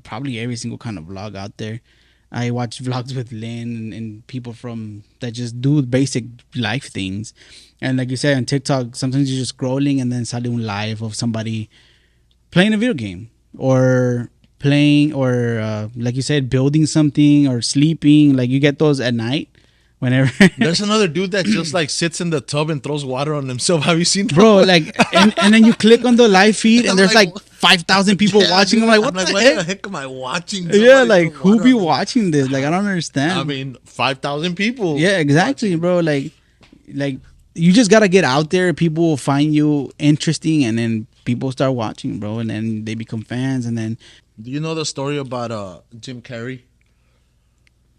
S2: probably every single kind of vlog out there. I watch vlogs with Lynn and people that just do basic life things. And like you said, on TikTok, sometimes you're just scrolling and then sale un live of somebody playing a video game, or playing, or like you said, building something, or sleeping. Like, you get those at night whenever.
S1: There's another dude that just like sits in the tub and throws water on himself. Have you seen that?
S2: Bro, like, and then you click on the live feed and there's like 5,000 people watching. I'm like, what the
S1: heck am I watching?
S2: Yeah, like, who be watching this? Like, I don't understand.
S1: I mean, 5,000 people.
S2: Yeah, exactly, bro. Like, like you just gotta get out there. People will find you interesting, and then people start watching, bro, and then they become fans, and then
S1: Do you know the story about Jim Carrey?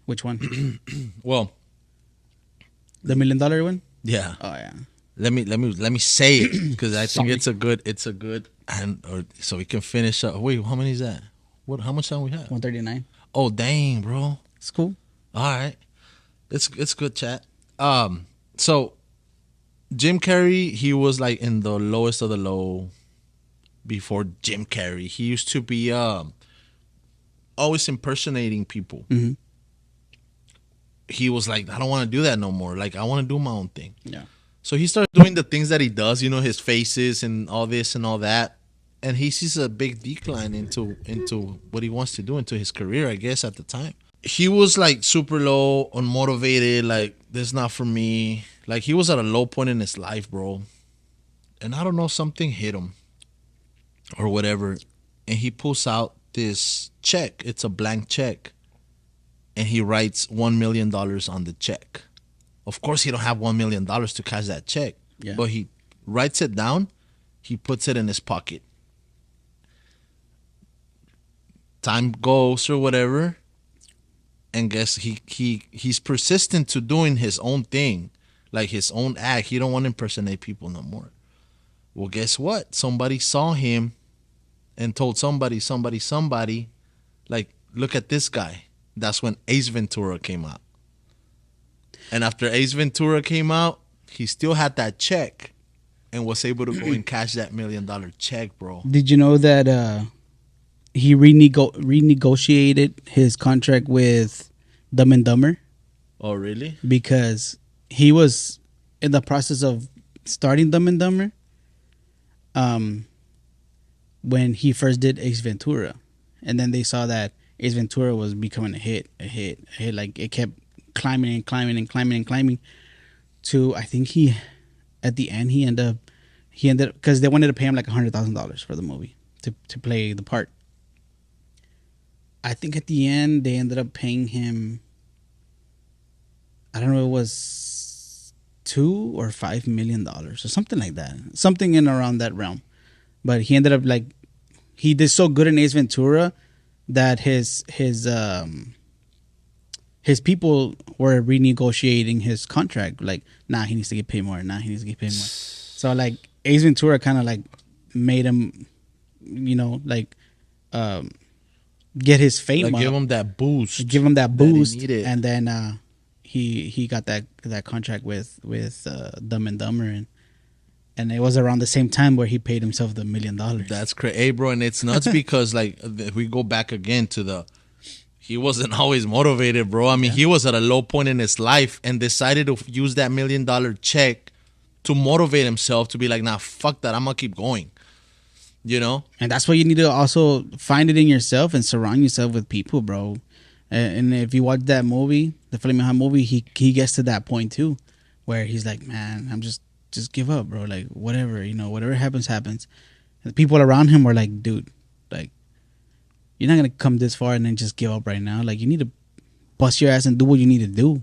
S2: which one?
S1: Well,
S2: The $1 million one?
S1: yeah.
S2: Oh yeah.
S1: Let me say it because I think
S2: Sorry.
S1: it's a good and or so we can finish up. Wait, how many is that? What? How much time we have?
S2: 139.
S1: Oh dang, bro.
S2: It's cool.
S1: All right, it's good chat. So Jim Carrey, he was like in the lowest of the low before Jim Carrey. He used to be always impersonating people.
S2: Mhm.
S1: He was like, I don't want to do that no more. Like I want to do my own thing.
S2: Yeah.
S1: So he started doing the things that he does, you know, his faces and all this and all that. And he sees a big decline into what he wants to do, into his career, I guess, at the time. He was like super low, unmotivated, like, this is not for me. Like he was at a low point in his life, bro. And I don't know, something hit him or whatever. And he pulls out this check. It's a blank check. And he writes $1 million on the check. Of course, he don't have $1 million to cash that check,
S2: Yeah.
S1: but he writes it down. He puts it in his pocket. Time goes or whatever, and guess he's persistent to doing his own thing, like his own act. He don't want to impersonate people no more. Well, guess what? Somebody saw him and told somebody, like, look at this guy. That's when Ace Ventura came out. And after Ace Ventura came out, he still had that check and was able to go and cash that $1 million check, bro.
S2: Did you know that he renegotiated his contract with Dumb and Dumber
S1: Oh, really?
S2: because he was in the process of starting Dumb and Dumber when he first did Ace Ventura, and then they saw that Ace Ventura was becoming a hit. Like it kept climbing and climbing and climbing and climbing to, I think at the end he ended up because they wanted to pay him like $100,000 for the movie to play the part. I think at the end they ended up paying him, I don't know, it was $2 or $5 million or something like that, something in around that realm. But he ended up like, he did so good in Ace Ventura that his people were renegotiating his contract. Like, nah, he needs to get paid more. Nah, he needs to get paid more. So like Ace Ventura kind of like made him, you know, like get his fame
S1: Like
S2: up.
S1: give him that boost.
S2: Give him that
S1: he
S2: boost,
S1: needed.
S2: and then he got that contract with Dumb and Dumber, and it was around the same time where he paid himself the $1 million.
S1: That's crazy, hey, bro. And it's nuts because like if we go back again to he wasn't always motivated, bro. I mean, he was at a low point in his life and decided to use that $1 million check to motivate himself to be like, nah, fuck that. I'm gonna keep going. You know?
S2: And that's why you need to also find it in yourself and surround yourself with people, bro. And if you watch that movie, the Flaming Hot movie, he gets to that point too, where he's like, man, I'm just give up, bro. Like whatever, you know, whatever happens. And the people around him were like, dude, like you're not gonna come this far and then just give up right now. Like you need to bust your ass and do what you need to do.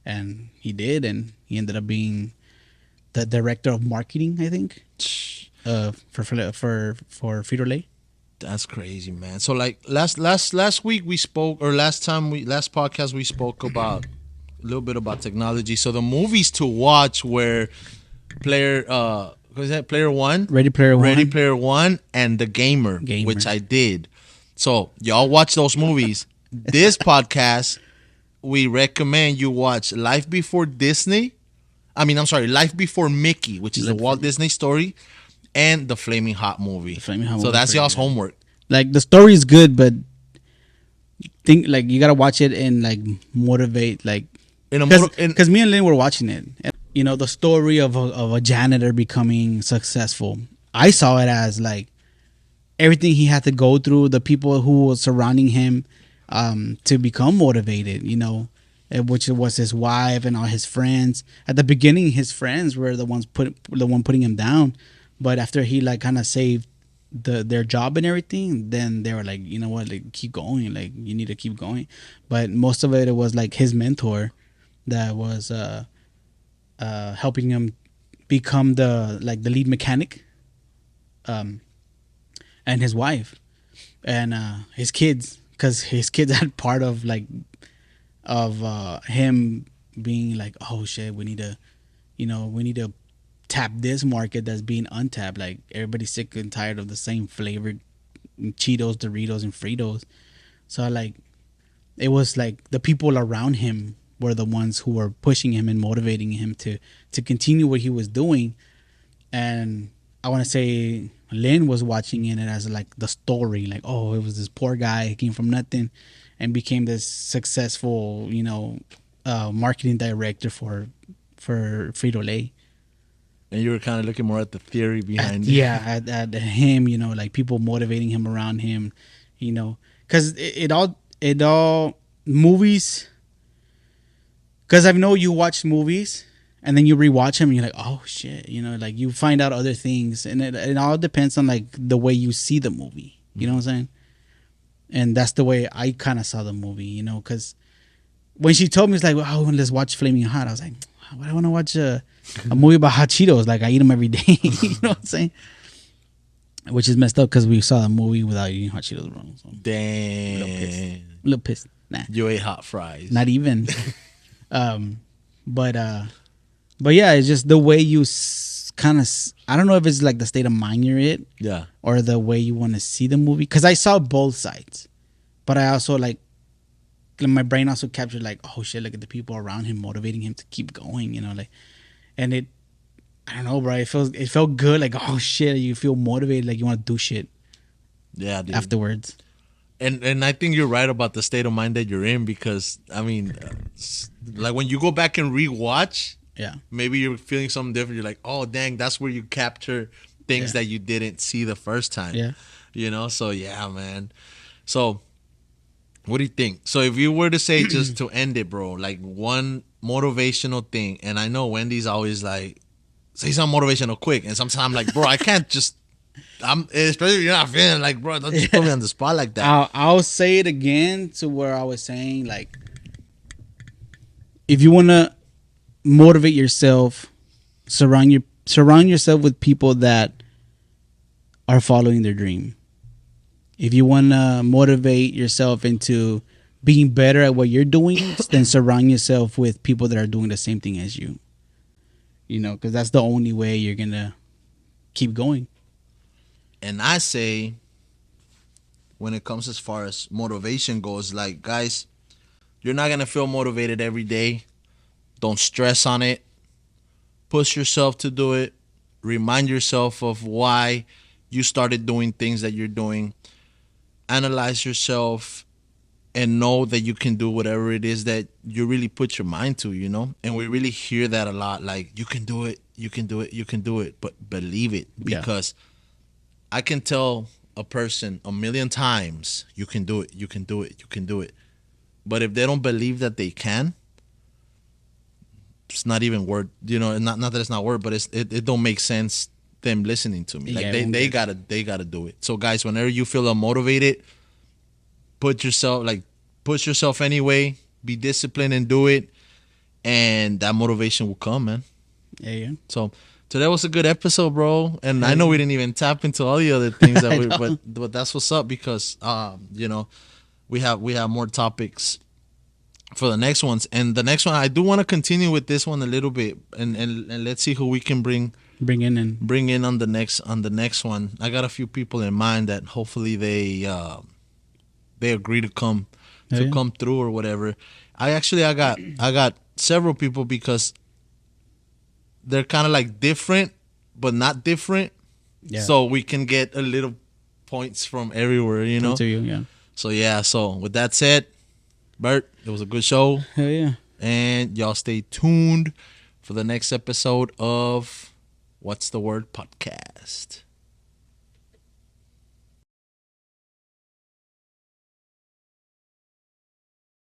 S2: And he did, and he ended up being the director of marketing, I think, for Frito-Lay.
S1: That's crazy, man. So like last week we spoke, or last podcast we spoke about a little bit about technology. So the movies to watch were Player One,
S2: Ready Player
S1: One, and The Gamer,
S2: Gamer.
S1: which I did. So y'all watch those movies. This podcast, we recommend you watch Life Before Disney. Life Before Mickey, which is a Walt Disney story, and the Flaming Hot movie. So that's y'all's homework.
S2: Like the story is good, but think like you gotta watch it and like motivate, like because me and Lynn were watching it. And, you know, the story of a janitor becoming successful. I saw it as like everything he had to go through, the people who were surrounding him to become motivated. You know, which was his wife and all his friends. At the beginning, his friends were the one putting him down, but after he like kind of saved their job and everything, then they were like, you know what, like keep going, like you need to keep going. But most of it was like his mentor that was helping him become the lead mechanic, and his wife and his kids, because his kids had part of him being like, oh shit, we need to tap this market that's being untapped. Like, everybody's sick and tired of the same flavored Cheetos, Doritos, and Fritos. So like, it was like the people around him were the ones who were pushing him and motivating him to continue what he was doing. And I want to say Lynn was watching it as like the story, like, oh, it was this poor guy who came from nothing and became this successful, marketing director for Frito-Lay.
S1: And you were kind of looking more at the theory behind it.
S2: Yeah, at him, like people motivating him around him, because it all movies. Because I know you watch movies and then you rewatch them and you're like, oh shit, like you find out other things, and it all depends on like the way you see the movie. You know what I'm saying? And that's the way I kind of saw the movie, because when she told me, it's like, oh, let's watch Flaming Hot, I was like, why do I want to watch a movie about hot Cheetos? Like, I eat them every day. You know what I'm saying? Which is messed up because we saw the movie without eating hot Cheetos, bro. So,
S1: Damn.
S2: A little pissed. Nah.
S1: You ate hot fries.
S2: Not even. But yeah, it's just the way you kind of, I don't know if it's like the state of mind you're in.
S1: Yeah.
S2: Or the way you want to see the movie. Because I saw both sides. But I also my brain also captured like, oh shit, look at the people around him motivating him to keep going, and it, I don't know, bro, it felt good, like, oh shit, you feel motivated, like you want to do shit.
S1: Yeah, dude.
S2: Afterwards.
S1: And I think you're right about the state of mind that you're in, because I mean, like when you go back and rewatch,
S2: yeah,
S1: maybe you're feeling something different. You're like, oh dang, that's where you capture things that you didn't see the first time.
S2: Yeah,
S1: So yeah, man. So what do you think? So if you were to say, just to end it, bro, like one motivational thing, and I know Wendy's always like, say something motivational quick, and sometimes I'm like, bro, I can't just, especially if you're not feeling like, bro, don't just put me on the spot like that.
S2: I'll say it again to where I was saying, like, if you want to motivate yourself, surround yourself with people that are following their dream. If you want to motivate yourself into being better at what you're doing, then surround yourself with people that are doing the same thing as you. Because that's the only way you're going to keep going.
S1: And I say, when it comes as far as motivation goes, like, guys, you're not going to feel motivated every day. Don't stress on it. Push yourself to do it. Remind yourself of why you started doing things that you're doing. Analyze yourself and know that you can do whatever it is that you really put your mind to, And we really hear that a lot, like, you can do it, you can do it, you can do it. But believe it, because I can tell a person 1,000,000 times, you can do it, you can do it, you can do it. But if they don't believe that they can, it's not even word, not that it's not word, but it don't make sense them listening to me. Like, they gotta do it. So guys, whenever you feel unmotivated, push yourself anyway, be disciplined and do it, and that motivation will come, man.
S2: Yeah.
S1: So today was a good episode, bro. And I know we didn't even tap into all the other things that but that's what's up, because we have more topics for the next ones. And the next one, I do want to continue with this one a little bit, and let's see who we can bring in on the next one. I got a few people in mind that hopefully they agree to come through or whatever. I got several people, because they're kind of like different but not different. Yeah. So we can get a little points from everywhere,
S2: To you, yeah.
S1: So with that said, Bert, it was a good show.
S2: Hell yeah.
S1: And y'all stay tuned for the next episode of What's the Word Podcast.